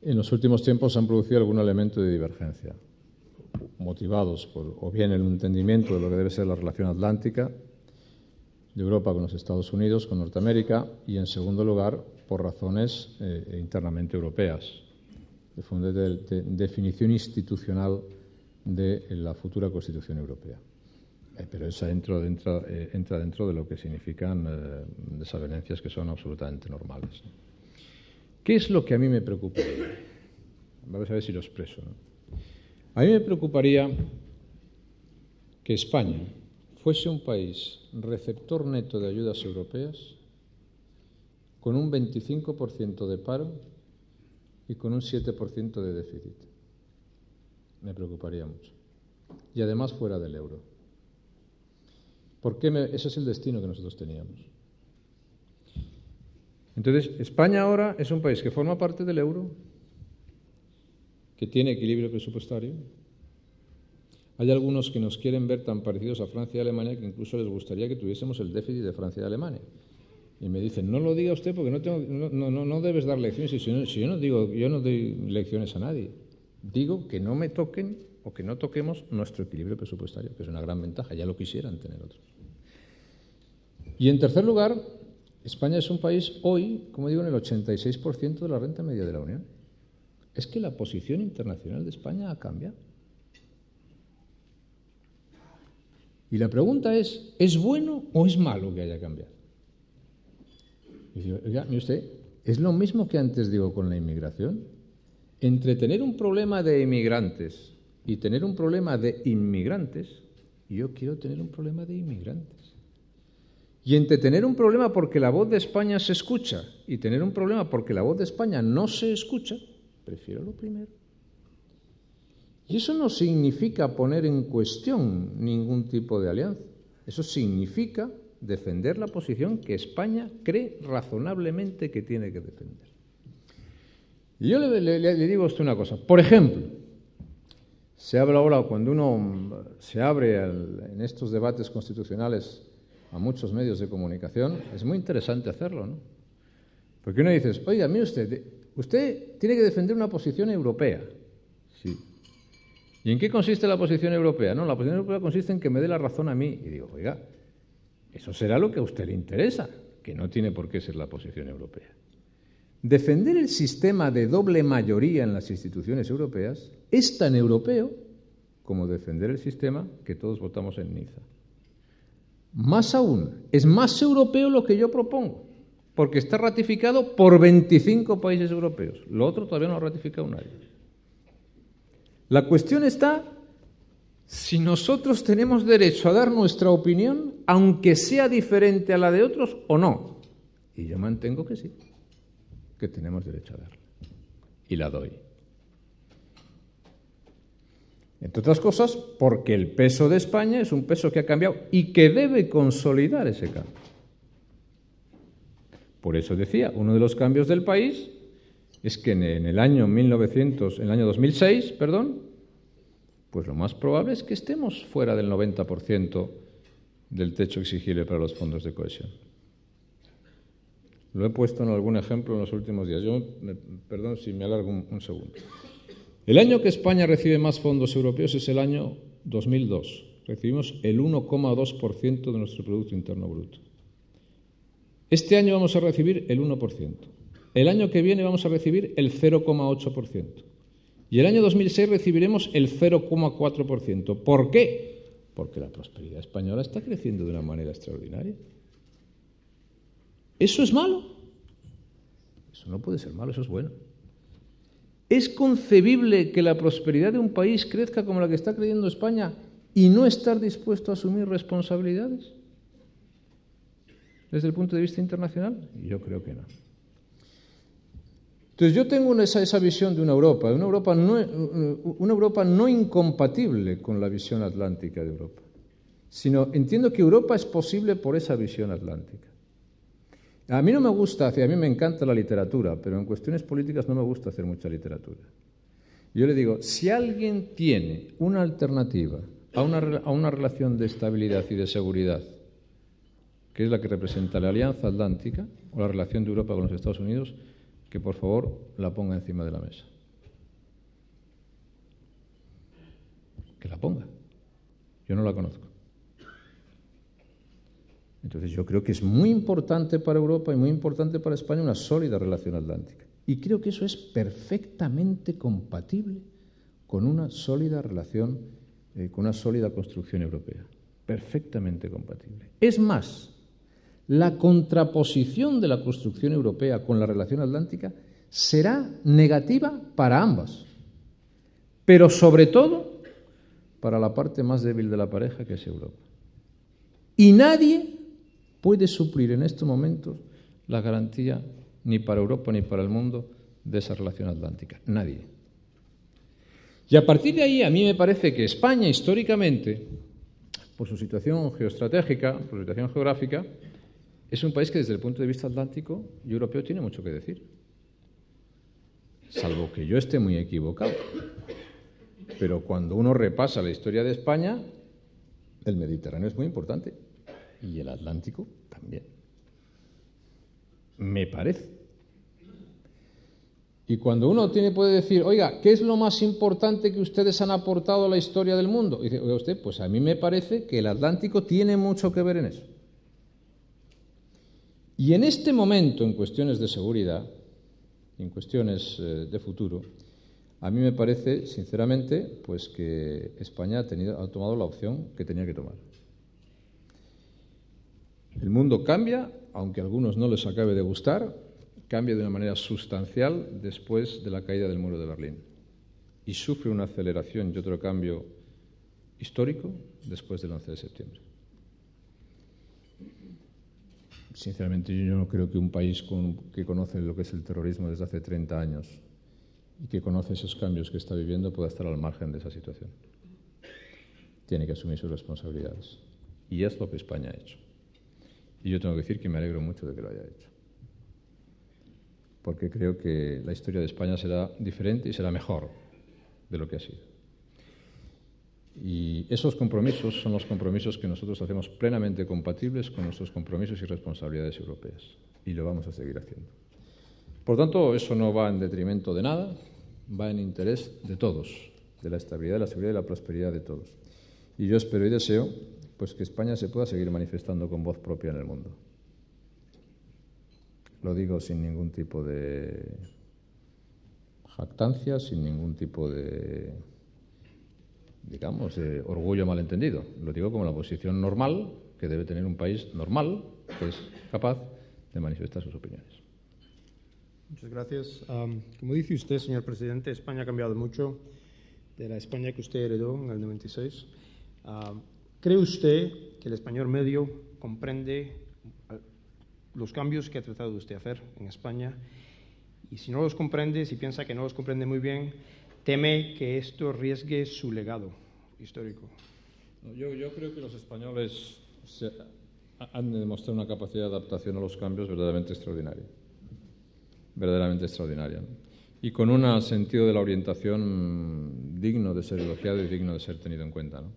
en los últimos tiempos se han producido algún elemento de divergencia, motivados por o bien el entendimiento de lo que debe ser la relación atlántica de Europa con los Estados Unidos, con Norteamérica, y en segundo lugar por razones internamente europeas, de definición institucional de la futura Constitución Europea. Pero eso entra dentro de lo que significan desavenencias que son absolutamente normales. ¿Qué es lo que a mí me preocuparía? Vamos a ver si lo expreso, ¿no? A mí me preocuparía que España fuese un país receptor neto de ayudas europeas con un 25% de paro y con un 7% de déficit. Me preocuparía mucho. Y además fuera del euro. Porque ese es el destino que nosotros teníamos. Entonces, España ahora es un país que forma parte del euro, que tiene equilibrio presupuestario. Hay algunos que nos quieren ver tan parecidos a Francia y Alemania que incluso les gustaría que tuviésemos el déficit de Francia y Alemania. Y me dicen, no lo diga usted porque no debes dar lecciones. Y si yo no doy lecciones a nadie. Digo que no me toquen o que no toquemos nuestro equilibrio presupuestario, que es una gran ventaja. Ya lo quisieran tener otros. Y en tercer lugar, España es un país hoy, como digo, en el 86% de la renta media de la Unión. Es que la posición internacional de España ha cambiado. Y la pregunta ¿es bueno o es malo que haya cambiado? Y digo, oiga, mire usted, es lo mismo que antes digo con la inmigración. Entre tener un problema de inmigrantes y tener un problema de inmigrantes, yo quiero tener un problema de inmigrantes. Y entre tener un problema porque la voz de España se escucha y tener un problema porque la voz de España no se escucha, prefiero lo primero. Y eso no significa poner en cuestión ningún tipo de alianza. Eso significa defender la posición que España cree razonablemente que tiene que defender. Y yo le digo a usted una cosa. Por ejemplo, se habla ahora, cuando uno se abre en estos debates constitucionales a muchos medios de comunicación, es muy interesante hacerlo, ¿no? Porque uno dice, oiga, mire usted tiene que defender una posición europea. Sí. ¿Y en qué consiste la posición europea? No, la posición europea consiste en que me dé la razón a mí. Y digo, oiga, eso será lo que a usted le interesa, que no tiene por qué ser la posición europea. Defender el sistema de doble mayoría en las instituciones europeas es tan europeo como defender el sistema que todos votamos en Niza. Más aún, es más europeo lo que yo propongo, porque está ratificado por 25 países europeos. Lo otro todavía no lo ha ratificado nadie. La cuestión está si nosotros tenemos derecho a dar nuestra opinión, aunque sea diferente a la de otros o no. Y yo mantengo que sí, que tenemos derecho a darla. Y la doy. Entre otras cosas, porque el peso de España es un peso que ha cambiado y que debe consolidar ese cambio. Por eso decía, uno de los cambios del país es que en el año 2006, pues lo más probable es que estemos fuera del 90% del techo exigible para los fondos de cohesión. Lo he puesto en algún ejemplo en los últimos días. Perdón si me alargo un segundo. El año que España recibe más fondos europeos es el año 2002. Recibimos el 1,2% de nuestro Producto Interno Bruto. Este año vamos a recibir el 1%. El año que viene vamos a recibir el 0,8%. Y el año 2006 recibiremos el 0,4%. ¿Por qué? Porque la prosperidad española está creciendo de una manera extraordinaria. ¿Eso es malo? Eso no puede ser malo, eso es bueno. ¿Es concebible que la prosperidad de un país crezca como la que está creciendo España y no estar dispuesto a asumir responsabilidades desde el punto de vista internacional? Yo creo que no. Entonces yo tengo esa visión de una Europa no incompatible con la visión atlántica de Europa, sino entiendo que Europa es posible por esa visión atlántica. A mí no me gusta, a mí me encanta la literatura, pero en cuestiones políticas no me gusta hacer mucha literatura. Yo le digo, si alguien tiene una alternativa a una relación de estabilidad y de seguridad, que es la que representa la Alianza Atlántica o la relación de Europa con los Estados Unidos, que por favor la ponga encima de la mesa. Que la ponga. Yo no la conozco. Entonces yo creo que es muy importante para Europa y muy importante para España una sólida relación atlántica. Y creo que eso es perfectamente compatible con una sólida relación, con una sólida construcción europea. Perfectamente compatible. Es más, la contraposición de la construcción europea con la relación atlántica será negativa para ambas, pero sobre todo para la parte más débil de la pareja, que es Europa. Y nadie puede suplir en estos momentos la garantía ni para Europa ni para el mundo de esa relación atlántica. Nadie. Y a partir de ahí, a mí me parece que España, históricamente, por su situación geoestratégica, por su situación geográfica, es un país que desde el punto de vista atlántico y europeo tiene mucho que decir. Salvo que yo esté muy equivocado. Pero cuando uno repasa la historia de España, el Mediterráneo es muy importante. Y el Atlántico también. Me parece. Y cuando uno puede decir, oiga, ¿qué es lo más importante que ustedes han aportado a la historia del mundo? Y dice, oiga usted, pues a mí me parece que el Atlántico tiene mucho que ver en eso. Y en este momento, en cuestiones de seguridad, en cuestiones de futuro, a mí me parece, sinceramente, pues que España ha tomado la opción que tenía que tomar. El mundo cambia, aunque a algunos no les acabe de gustar, cambia de una manera sustancial después de la caída del muro de Berlín y sufre una aceleración y otro cambio histórico después del 11 de septiembre. Sinceramente, yo no creo que un país que conoce lo que es el terrorismo desde hace 30 años y que conoce esos cambios que está viviendo pueda estar al margen de esa situación. Tiene que asumir sus responsabilidades. Y es lo que España ha hecho. Y yo tengo que decir que me alegro mucho de que lo haya hecho. Porque creo que la historia de España será diferente y será mejor de lo que ha sido. Y esos compromisos son los compromisos que nosotros hacemos plenamente compatibles con nuestros compromisos y responsabilidades europeas. Y lo vamos a seguir haciendo. Por tanto, eso no va en detrimento de nada, va en interés de todos, de la estabilidad, de la seguridad y la prosperidad de todos. Y yo espero y deseo pues que España se pueda seguir manifestando con voz propia en el mundo. Lo digo sin ningún tipo de jactancia, sin ningún tipo de, digamos, de orgullo malentendido. Lo digo como la posición normal que debe tener un país normal, que es capaz de manifestar sus opiniones. Muchas gracias. Como dice usted, señor presidente, España ha cambiado mucho de la España que usted heredó en el 96. ¿Cree usted que el español medio comprende los cambios que ha tratado de usted hacer en España? Y si no los comprende, si piensa que no los comprende muy bien, ¿teme que esto arriesgue su legado histórico? Yo creo que los españoles han de demostrar una capacidad de adaptación a los cambios verdaderamente extraordinaria. Verdaderamente extraordinaria, ¿no? Y con un sentido de la orientación digno de ser elogiado y digno de ser tenido en cuenta, ¿no?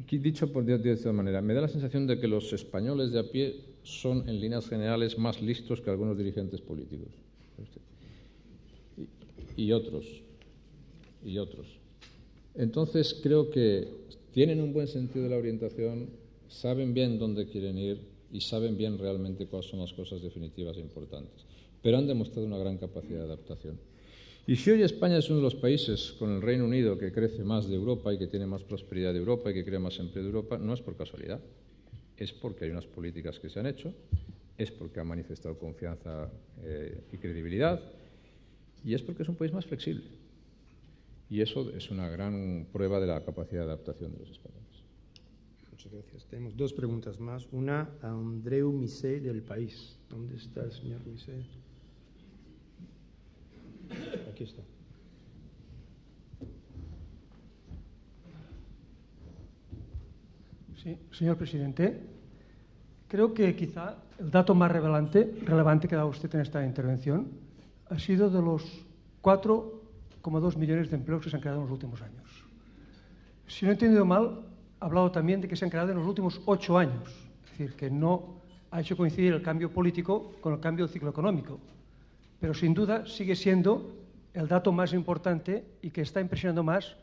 Dicho de esta manera, me da la sensación de que los españoles de a pie son, en líneas generales, más listos que algunos dirigentes políticos. Y otros. Entonces, creo que tienen un buen sentido de la orientación, saben bien dónde quieren ir y saben bien realmente cuáles son las cosas definitivas e importantes. Pero han demostrado una gran capacidad de adaptación. Y si hoy España es uno de los países, con el Reino Unido, que crece más de Europa y que tiene más prosperidad de Europa y que crea más empleo de Europa, no es por casualidad. Es porque hay unas políticas que se han hecho, es porque ha manifestado confianza y credibilidad, y es porque es un país más flexible. Y eso es una gran prueba de la capacidad de adaptación de los españoles. Muchas gracias. Tenemos dos preguntas más. Una a Andreu Misé del País. ¿Dónde está el señor Misé? Aquí está. Sí, señor presidente, creo que quizá el dato más relevante que ha dado usted en esta intervención ha sido de los 4,2 millones de empleos que se han creado en los últimos años. Si no he entendido mal, ha hablado también de que se han creado en los últimos 8 años, es decir, que no ha hecho coincidir el cambio político con el cambio del ciclo económico, pero sin duda sigue siendo el dato más importante y que está impresionando más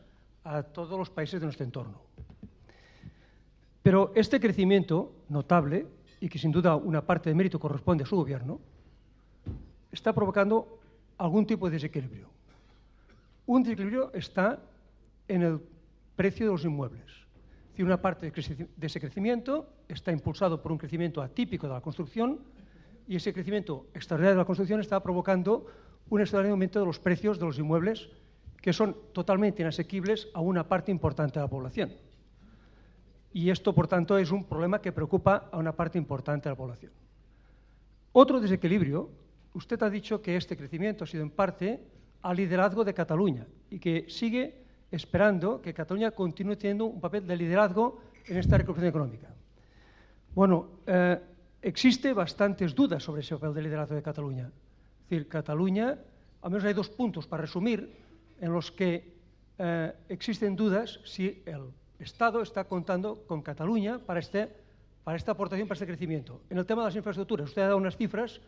a todos los países de nuestro entorno. Pero este crecimiento notable, y que sin duda una parte de mérito corresponde a su gobierno, está provocando algún tipo de desequilibrio. Un desequilibrio está en el precio de los inmuebles. Es decir, una parte de ese crecimiento está impulsado por un crecimiento atípico de la construcción, y ese crecimiento extraordinario de la construcción está provocando un extraordinario aumento de los precios de los inmuebles, que son totalmente inasequibles a una parte importante de la población. Y esto, por tanto, es un problema que preocupa a una parte importante de la población. Otro desequilibrio, usted ha dicho que este crecimiento ha sido en parte al liderazgo de Cataluña y que sigue esperando que Cataluña continúe teniendo un papel de liderazgo en esta recuperación económica. Bueno, existe bastantes dudas sobre ese papel de liderazgo de Cataluña. Es decir, Cataluña, al menos hay 2 puntos para resumir, en los que existen dudas si el Estado está contando con Cataluña para esta aportación, para este crecimiento. En el tema de las infraestructuras, usted ha dado unas cifras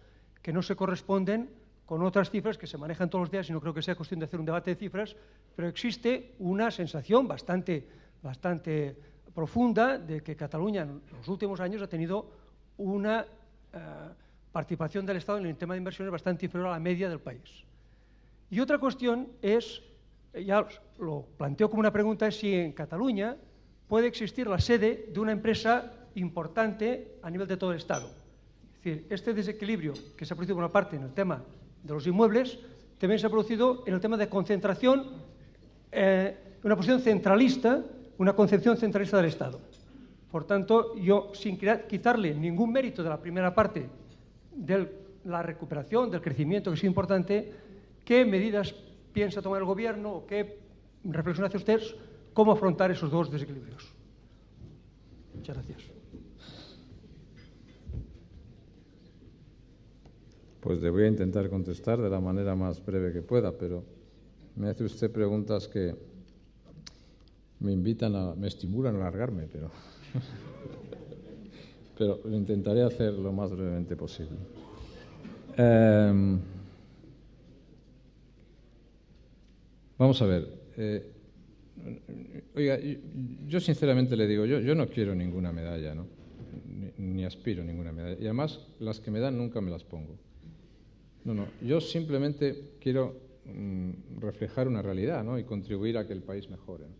que no se corresponden con otras cifras que se manejan todos los días, y no creo que sea cuestión de hacer un debate de cifras, pero existe una sensación bastante profunda de que Cataluña en los últimos años ha tenido una participación del Estado en el tema de inversiones bastante inferior a la media del país. Y otra cuestión es, ya lo planteo como una pregunta, es si en Cataluña puede existir la sede de una empresa importante a nivel de todo el Estado. Es decir, este desequilibrio que se ha producido por una parte en el tema de los inmuebles, también se ha producido en el tema de concentración, una posición centralista, una concepción centralista del Estado. Por tanto, yo, sin quitarle ningún mérito de la primera parte de la recuperación, del crecimiento, que es importante, ¿qué medidas piensa tomar el Gobierno o qué reflexión hace usted cómo afrontar esos 2 desequilibrios? Muchas gracias. Pues le voy a intentar contestar de la manera más breve que pueda, pero me hace usted preguntas que me estimulan a alargarme, pero lo intentaré hacer lo más brevemente posible. Vamos a ver. Oiga, yo sinceramente le digo, yo no quiero ninguna medalla, ¿no? Ni aspiro a ninguna medalla. Y además, las que me dan nunca me las pongo. No, yo simplemente quiero reflejar una realidad, ¿no? Y contribuir a que el país mejore, ¿no?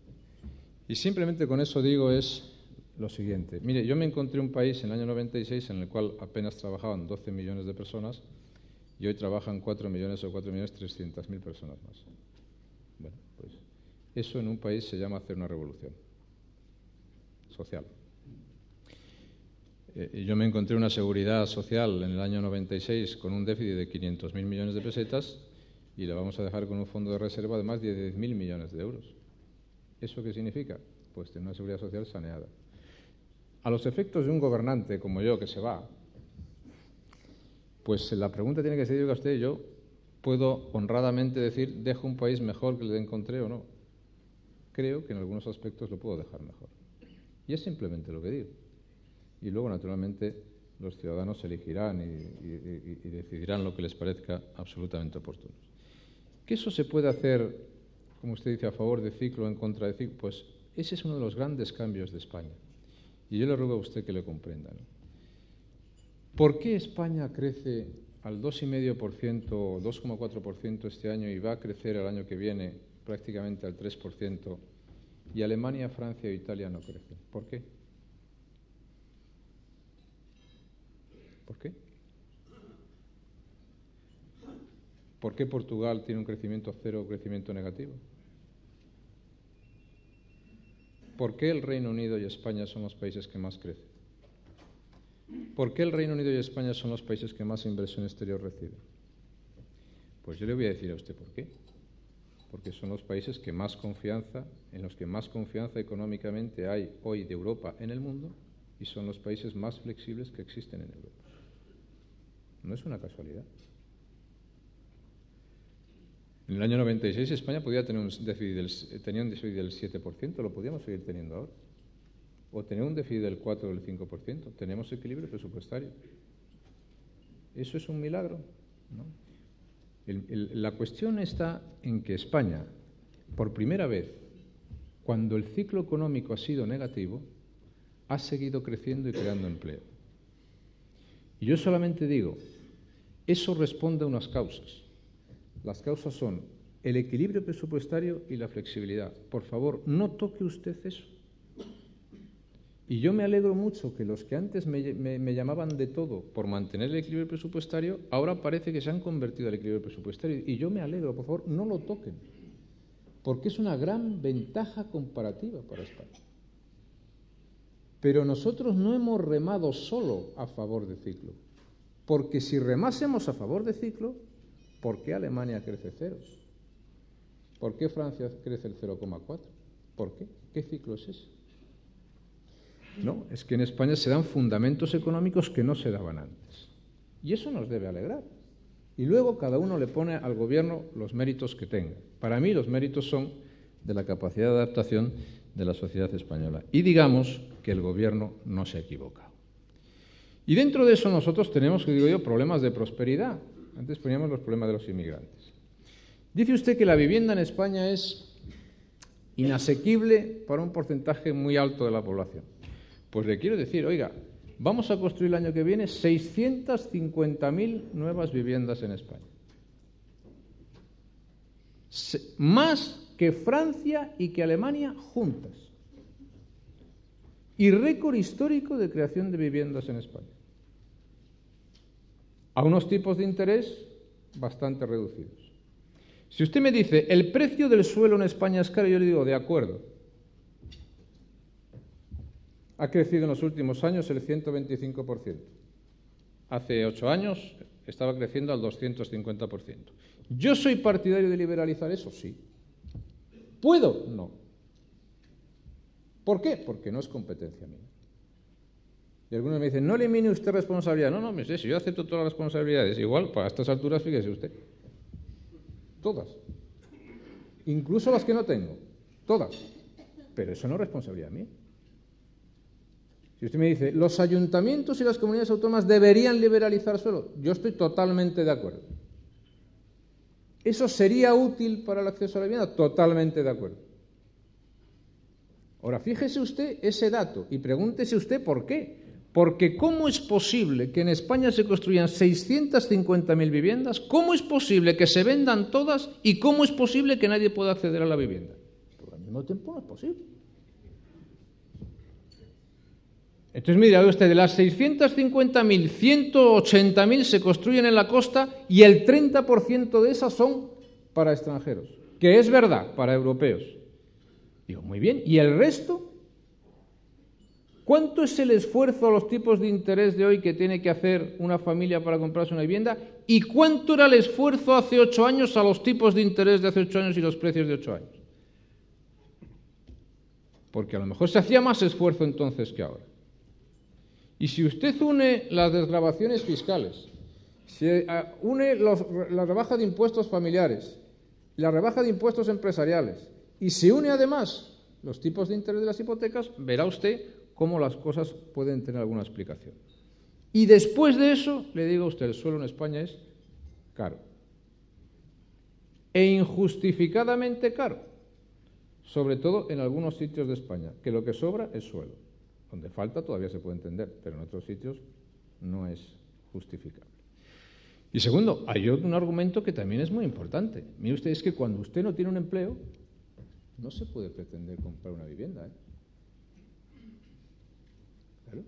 Y simplemente con eso digo es lo siguiente. Mire, yo me encontré un país en el año 96 en el cual apenas trabajaban 12 millones de personas y hoy trabajan 4 millones o 4.300.000 personas más. Bueno, pues Eso en un país se llama hacer una revolución social. Yo me encontré una seguridad social en el año 96 con un déficit de 500.000 millones de pesetas y la vamos a dejar con un fondo de reserva de más de 10.000 millones de euros. ¿Eso qué significa? Pues tener una seguridad social saneada. A los efectos de un gobernante como yo que se va, pues la pregunta tiene que ser, diga usted, yo puedo honradamente decir, ¿dejo un país mejor que el que encontré o no? Creo que en algunos aspectos lo puedo dejar mejor. Y es simplemente lo que digo. Y luego, naturalmente, los ciudadanos elegirán y decidirán lo que les parezca absolutamente oportuno. ¿Que eso se puede hacer, como usted dice, a favor de ciclo o en contra de ciclo? Pues ese es uno de los grandes cambios de España. Y yo le ruego a usted que lo comprenda, ¿no? ¿Por qué España crece al 2,5% o 2,4% este año y va a crecer el año que viene prácticamente al 3%, y Alemania, Francia e Italia no crecen? ¿Por qué? ¿Por qué? ¿Por qué Portugal tiene un crecimiento cero o crecimiento negativo? ¿Por qué el Reino Unido y España son los países que más crecen? ¿Por qué el Reino Unido y España son los países que más inversión exterior reciben? Pues yo le voy a decir a usted por qué. Porque son los países que más confianza, en los que más confianza económicamente hay hoy de Europa en el mundo, y son los países más flexibles que existen en Europa. No es una casualidad. En el año 96 España podía tener un déficit del 7%, lo podíamos seguir teniendo ahora. O tener un déficit del 4 o del 5%. Tenemos equilibrio presupuestario. ¿Eso es un milagro? ¿No? La cuestión está en que España, por primera vez, cuando el ciclo económico ha sido negativo, ha seguido creciendo y creando empleo. Y yo solamente digo, eso responde a unas causas. Las causas son el equilibrio presupuestario y la flexibilidad. Por favor, no toque usted eso. Y yo me alegro mucho que los que antes me llamaban de todo por mantener el equilibrio presupuestario, ahora parece que se han convertido al equilibrio presupuestario. Y yo me alegro, por favor, no lo toquen. Porque es una gran ventaja comparativa para España. Pero nosotros no hemos remado solo a favor de ciclo. Porque si remásemos a favor de ciclo, ¿por qué Alemania crece ceros? ¿Por qué Francia crece el 0,4? ¿Por qué? ¿Qué ciclo es ese? No, es que en España se dan fundamentos económicos que no se daban antes. Y eso nos debe alegrar. Y luego cada uno le pone al gobierno los méritos que tenga. Para mí los méritos son de la capacidad de adaptación de la sociedad española. Y digamos que el gobierno no se ha equivocado. Y dentro de eso nosotros tenemos, que digo yo, problemas de prosperidad. Antes poníamos los problemas de los inmigrantes. Dice usted que la vivienda en España es inasequible para un porcentaje muy alto de la población. Pues le quiero decir, oiga, vamos a construir el año que viene 650.000 nuevas viviendas en España. Más que Francia y que Alemania juntas. Y récord histórico de creación de viviendas en España. A unos tipos de interés bastante reducidos. Si usted me dice, el precio del suelo en España es caro, yo le digo, de acuerdo. Ha crecido en los últimos años el 125%. Hace 8 años estaba creciendo al 250%. ¿Yo soy partidario de liberalizar eso? Sí. ¿Puedo? No. ¿Por qué? Porque no es competencia mía. Y algunos me dicen, no elimine usted responsabilidad. No, me sé, si yo acepto todas las responsabilidades, igual, para estas alturas, fíjese usted. Todas. Incluso las que no tengo. Todas. Pero eso no es responsabilidad mía. Si usted me dice, los ayuntamientos y las comunidades autónomas deberían liberalizar suelo, yo estoy totalmente de acuerdo. ¿Eso sería útil para el acceso a la vivienda? Totalmente de acuerdo. Ahora, fíjese usted ese dato y pregúntese usted por qué. Porque ¿cómo es posible que en España se construyan 650.000 viviendas? ¿Cómo es posible que se vendan todas? ¿Y cómo es posible que nadie pueda acceder a la vivienda? Pero al mismo tiempo no es posible. Entonces, mire, usted, de las 650.000, 180.000 se construyen en la costa y el 30% de esas son para extranjeros. Que es verdad, para europeos. Digo, muy bien, ¿y el resto? ¿Cuánto es el esfuerzo a los tipos de interés de hoy que tiene que hacer una familia para comprarse una vivienda? ¿Y cuánto era el esfuerzo hace 8 años a los tipos de interés de hace 8 años y los precios de 8 años? Porque a lo mejor se hacía más esfuerzo entonces que ahora. Y si usted une las desgravaciones fiscales, si une la rebaja de impuestos familiares, la rebaja de impuestos empresariales, y se une además los tipos de interés de las hipotecas, verá usted cómo las cosas pueden tener alguna explicación. Y después de eso, le digo a usted, el suelo en España es caro. E injustificadamente caro. Sobre todo en algunos sitios de España, que lo que sobra es suelo. Donde falta todavía se puede entender, pero en otros sitios no es justificable. Y segundo, hay un argumento que también es muy importante. Mire usted, es que cuando usted no tiene un empleo, no se puede pretender comprar una vivienda, ¿eh? Claro.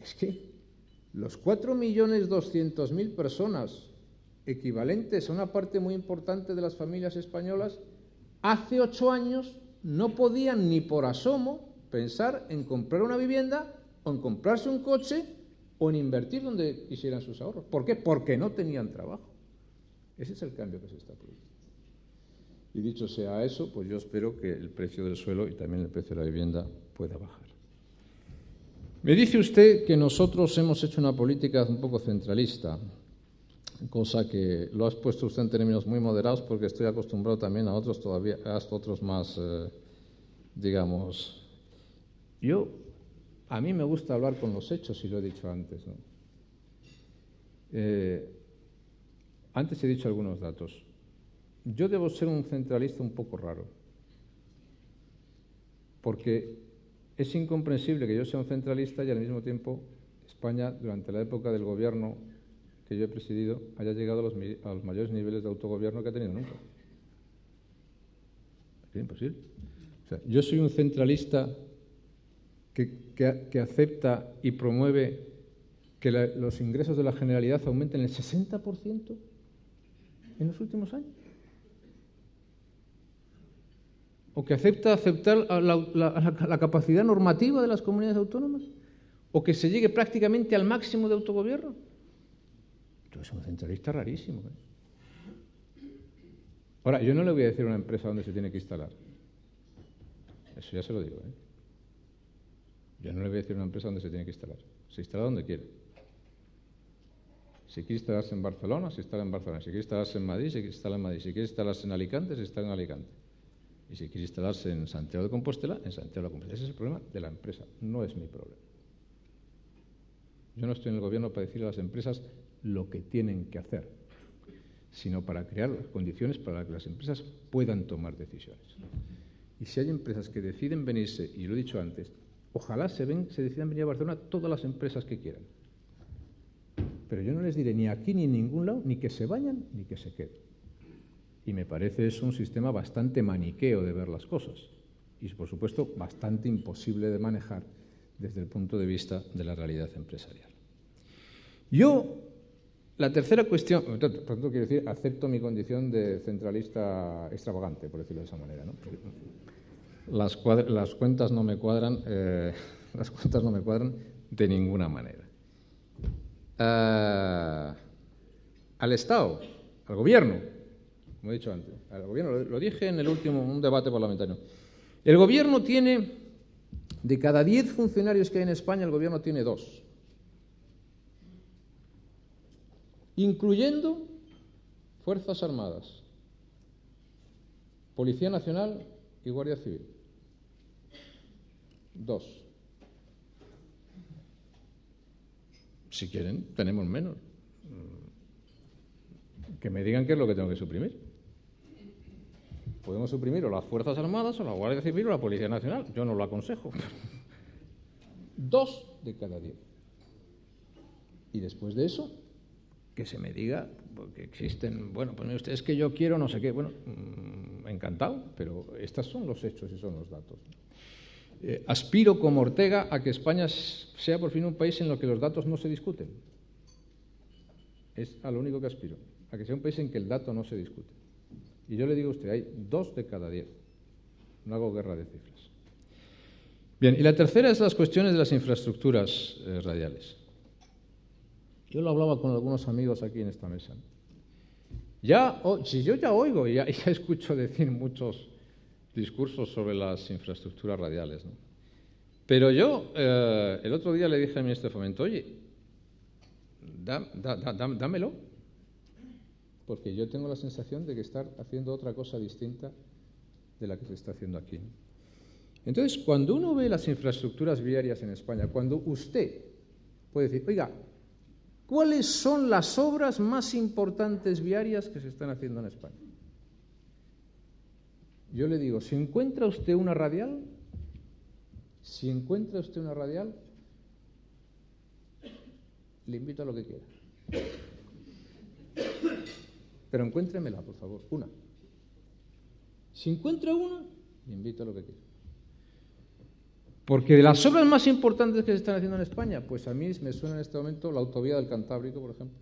Es que los 4.200.000 personas equivalentes a una parte muy importante de las familias españolas, hace 8 años no podían ni por asomo pensar en comprar una vivienda o en comprarse un coche o en invertir donde quisieran sus ahorros. ¿Por qué? Porque no tenían trabajo. Ese es el cambio que se está produciendo. Y dicho sea eso, pues yo espero que el precio del suelo y también el precio de la vivienda pueda bajar. Me dice usted que nosotros hemos hecho una política un poco centralista, cosa que lo has puesto usted en términos muy moderados porque estoy acostumbrado también a otros todavía, a otros más, digamos. A mí me gusta hablar con los hechos y lo he dicho antes, ¿no? Antes he dicho algunos datos. Yo debo ser un centralista un poco raro, porque es incomprensible que yo sea un centralista y al mismo tiempo España, durante la época del gobierno que yo he presidido, haya llegado a los mayores niveles de autogobierno que ha tenido nunca. Es imposible. O sea, yo soy un centralista que acepta y promueve que los ingresos de la Generalidad aumenten el 60% en los últimos años. ¿O que aceptar la capacidad normativa de las comunidades autónomas? ¿O que se llegue prácticamente al máximo de autogobierno? Yo soy un centralista rarísimo, ¿eh? Ahora, yo no le voy a decir a una empresa dónde se tiene que instalar. Eso ya se lo digo, ¿eh? Yo no le voy a decir a una empresa dónde se tiene que instalar. Se instala donde quiere. Si quiere instalarse en Barcelona, se instala en Barcelona. Si quiere instalarse en Madrid, se instala en Madrid. Si quiere instalarse en Alicante, se instala en Alicante. Y si quiere instalarse en Santiago de Compostela, en Santiago de Compostela. Ese es el problema de la empresa, no es mi problema. Yo no estoy en el gobierno para decirle a las empresas lo que tienen que hacer, sino para crear las condiciones para que las empresas puedan tomar decisiones. Y si hay empresas que deciden venirse, y lo he dicho antes, ojalá se decidan venir a Barcelona todas las empresas que quieran. Pero yo no les diré ni aquí ni en ningún lado, ni que se vayan ni que se queden. Y me parece eso un sistema bastante maniqueo de ver las cosas. Y, por supuesto, bastante imposible de manejar desde el punto de vista de la realidad empresarial. La tercera cuestión, por tanto, quiero decir, acepto mi condición de centralista extravagante, por decirlo de esa manera, ¿no? Las cuentas no me cuadran, de ninguna manera. Al Estado, al Gobierno, como he dicho antes, al Gobierno, lo dije en un debate parlamentario. El Gobierno tiene, de cada 10 funcionarios que hay en España, el Gobierno tiene 2. Incluyendo Fuerzas Armadas, Policía Nacional y Guardia Civil. 2. Si quieren, tenemos menos. Que me digan qué es lo que tengo que suprimir. Podemos suprimir o las Fuerzas Armadas o la Guardia Civil o la Policía Nacional. Yo no lo aconsejo. 2 de cada 10. Y después de eso, que se me diga que existen, bueno, pues usted es que yo quiero no sé qué, bueno, encantado, pero estos son los hechos y son los datos. Aspiro como Ortega a que España sea por fin un país en el que los datos no se discuten. Es a lo único que aspiro, a que sea un país en que el dato no se discute. Y yo le digo a usted, hay 2 de cada 10. no hago guerra de cifras. Bien, y la tercera es las cuestiones de las infraestructuras radiales. Yo lo hablaba con algunos amigos aquí en esta mesa. Si yo ya oigo y ya escucho decir muchos discursos sobre las infraestructuras radiales, ¿no? Pero yo el otro día le dije al ministro de Fomento, oye, dámelo, porque yo tengo la sensación de que estar haciendo otra cosa distinta de la que se está haciendo aquí, ¿no? Entonces, cuando uno ve las infraestructuras viarias en España, cuando usted puede decir, oiga, ¿cuáles son las obras más importantes viarias que se están haciendo en España? Yo le digo, si encuentra usted una radial, le invito a lo que quiera. Pero encuéntremela, por favor, una. Si encuentra una, le invito a lo que quiera. Porque de las obras más importantes que se están haciendo en España, pues a mí me suena en este momento la autovía del Cantábrico, por ejemplo.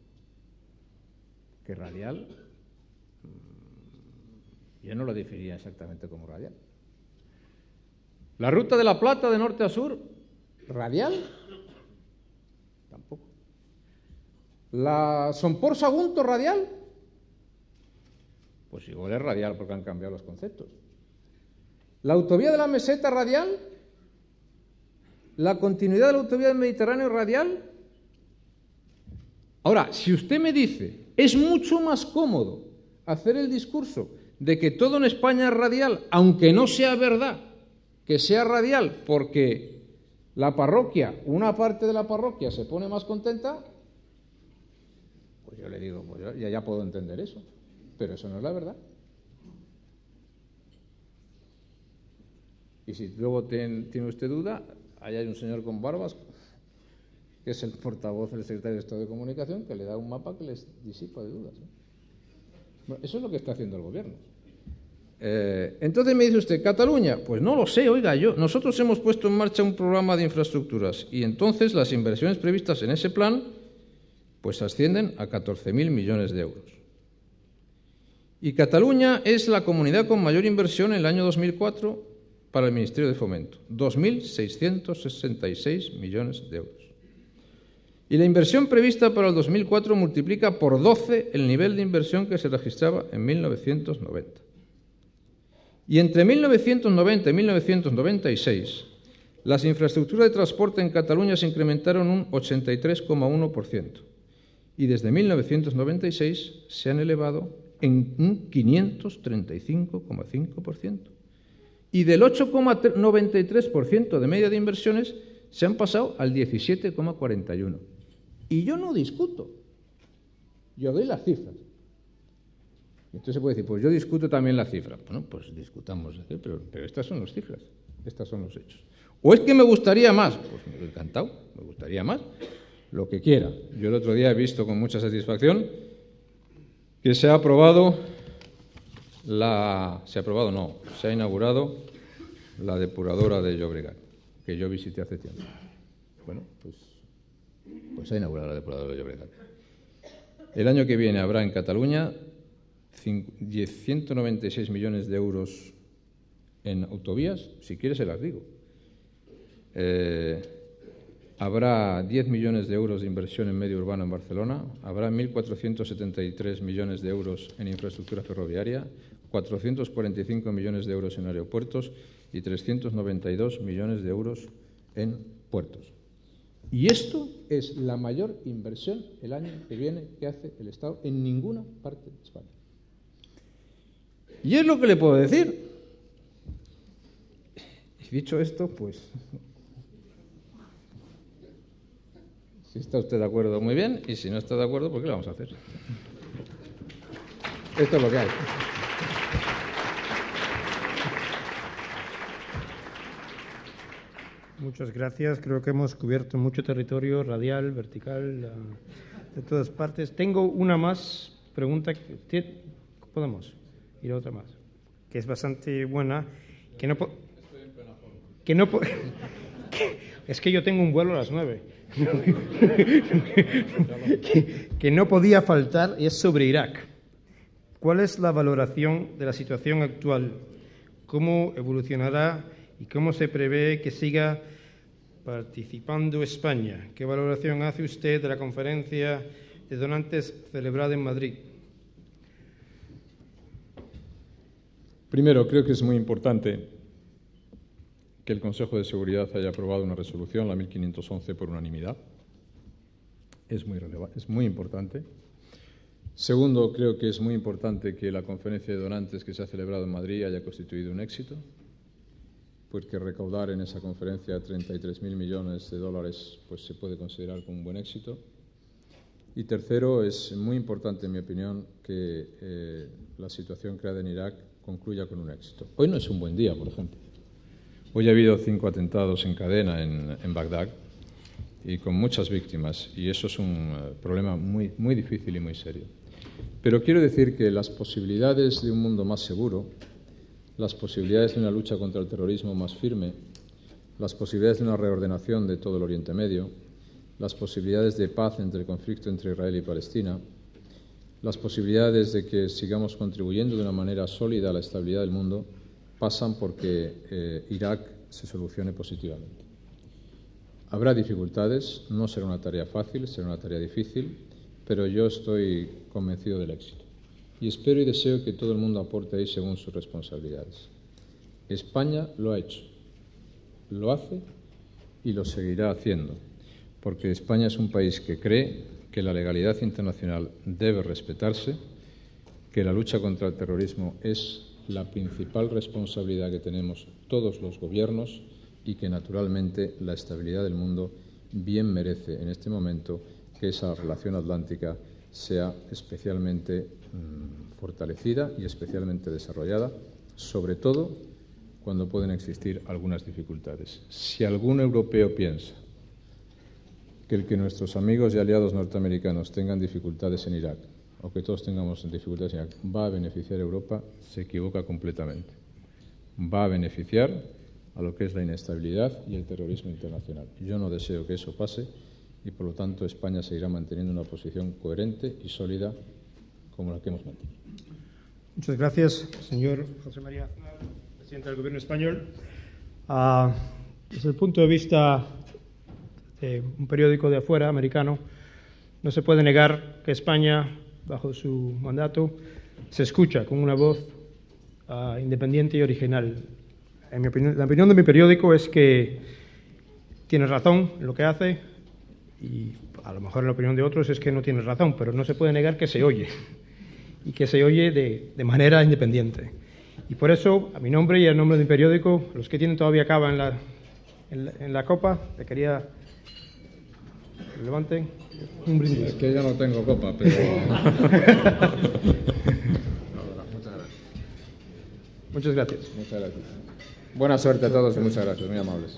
Que radial, yo no lo definiría exactamente como radial. La Ruta de la Plata de norte a sur, radial, tampoco. La Somport-Sagunto, radial, pues igual es radial porque han cambiado los conceptos. La autovía de la Meseta, radial. La continuidad de la autovía del Mediterráneo, radial. Ahora, si usted me dice, es mucho más cómodo hacer el discurso de que todo en España es radial, aunque no sea verdad que sea radial, porque la parroquia, una parte de la parroquia se pone más contenta, pues yo le digo, pues yo ya puedo entender eso, pero eso no es la verdad. Y si luego tiene usted duda, ahí hay un señor con barbas, que es el portavoz del secretario de Estado de Comunicación, que le da un mapa que les disipa de dudas, ¿no? Bueno, eso es lo que está haciendo el gobierno. Entonces me dice usted, ¿Cataluña? Pues no lo sé, oiga, nosotros hemos puesto en marcha un programa de infraestructuras y entonces las inversiones previstas en ese plan pues ascienden a 14.000 millones de euros. Y Cataluña es la comunidad con mayor inversión en el año 2004 para el Ministerio de Fomento, 2.666 millones de euros. Y la inversión prevista para el 2004 multiplica por 12 el nivel de inversión que se registraba en 1990. Y entre 1990 y 1996, las infraestructuras de transporte en Cataluña se incrementaron un 83,1% y desde 1996 se han elevado en un 535,5%. Y del 8,93% de media de inversiones se han pasado al 17,41%. Y yo no discuto, yo doy las cifras. Entonces se puede decir, pues yo discuto también la cifra. Bueno, pues discutamos, pero estas son las cifras, estos son los hechos. ¿O es que me gustaría más? Pues me he encantado, me gustaría más, lo que quiera. Yo el otro día he visto con mucha satisfacción que se ha inaugurado la depuradora de Llobregat, que yo visité hace tiempo. Bueno, pues se ha inaugurado la depuradora de Llobregat. El año que viene habrá en Cataluña 196 millones de euros en autovías, si quiere se las digo. Habrá 10 millones de euros de inversión en medio urbano en Barcelona, habrá 1.473 millones de euros en infraestructura ferroviaria, 445 millones de euros en aeropuertos y 392 millones de euros en puertos. Y esto es la mayor inversión el año que viene que hace el Estado en ninguna parte de España. Y es lo que le puedo decir. Y dicho esto, pues, si está usted de acuerdo, muy bien, y si no está de acuerdo, pues ¿qué le vamos a hacer? Esto es lo que hay. Muchas gracias. Creo que hemos cubierto mucho territorio radial, vertical, de todas partes. Tengo una más pregunta. ¿Podemos ir a otra más? Que es bastante buena. Es que yo tengo un vuelo a las 9. que no podía faltar, y es sobre Irak. ¿Cuál es la valoración de la situación actual ¿Cómo evolucionará y cómo se prevé que siga participando España? ¿Qué valoración hace usted de la conferencia de donantes celebrada en Madrid? Primero, creo que es muy importante que el Consejo de Seguridad haya aprobado una resolución, la 1511, por unanimidad. Es muy importante. Segundo, creo que es muy importante que la conferencia de donantes que se ha celebrado en Madrid haya constituido un éxito, porque recaudar en esa conferencia 33.000 millones de dólares pues se puede considerar como un buen éxito. Y tercero, es muy importante, en mi opinión, que la situación creada en Irak concluya con un éxito. Hoy no es un buen día, por ejemplo. Hoy ha habido 5 atentados en cadena en Bagdad y con muchas víctimas, y eso es un problema muy, muy difícil y muy serio. Pero quiero decir que las posibilidades de un mundo más seguro, las posibilidades de una lucha contra el terrorismo más firme, las posibilidades de una reordenación de todo el Oriente Medio, las posibilidades de paz entre el conflicto entre Israel y Palestina, las posibilidades de que sigamos contribuyendo de una manera sólida a la estabilidad del mundo, pasan porque Irak se solucione positivamente. Habrá dificultades, no será una tarea fácil, será una tarea difícil, pero yo estoy convencido del éxito. Y espero y deseo que todo el mundo aporte ahí según sus responsabilidades. España lo ha hecho, lo hace y lo seguirá haciendo, porque España es un país que cree que la legalidad internacional debe respetarse, que la lucha contra el terrorismo es la principal responsabilidad que tenemos todos los gobiernos y que, naturalmente, la estabilidad del mundo bien merece en este momento que esa relación atlántica sea especialmente fortalecida y especialmente desarrollada, sobre todo cuando pueden existir algunas dificultades. Si algún europeo piensa que el que nuestros amigos y aliados norteamericanos tengan dificultades en Irak o que todos tengamos dificultades en Irak va a beneficiar a Europa, se equivoca completamente. Va a beneficiar a lo que es la inestabilidad y el terrorismo internacional. Yo no deseo que eso pase y, por lo tanto, España seguirá manteniendo una posición coherente y sólida como la que hemos mantenido. Muchas gracias, señor José María Aznar, presidente del Gobierno español. Desde el punto de vista de un periódico de afuera, americano, no se puede negar que España, bajo su mandato, se escucha con una voz independiente y original. En mi opinión, la opinión de mi periódico es que tiene razón en lo que hace, y a lo mejor la opinión de otros es que no tiene razón, pero no se puede negar que se oye, y que se oye de manera independiente. Y por eso, a mi nombre y a nombre de mi periódico, los que tienen todavía cava en la copa, le quería que levanten un brindis. Es que yo no tengo copa, pero... Muchas gracias. Muchas gracias. Buena suerte a todos y muchas gracias, muy amables.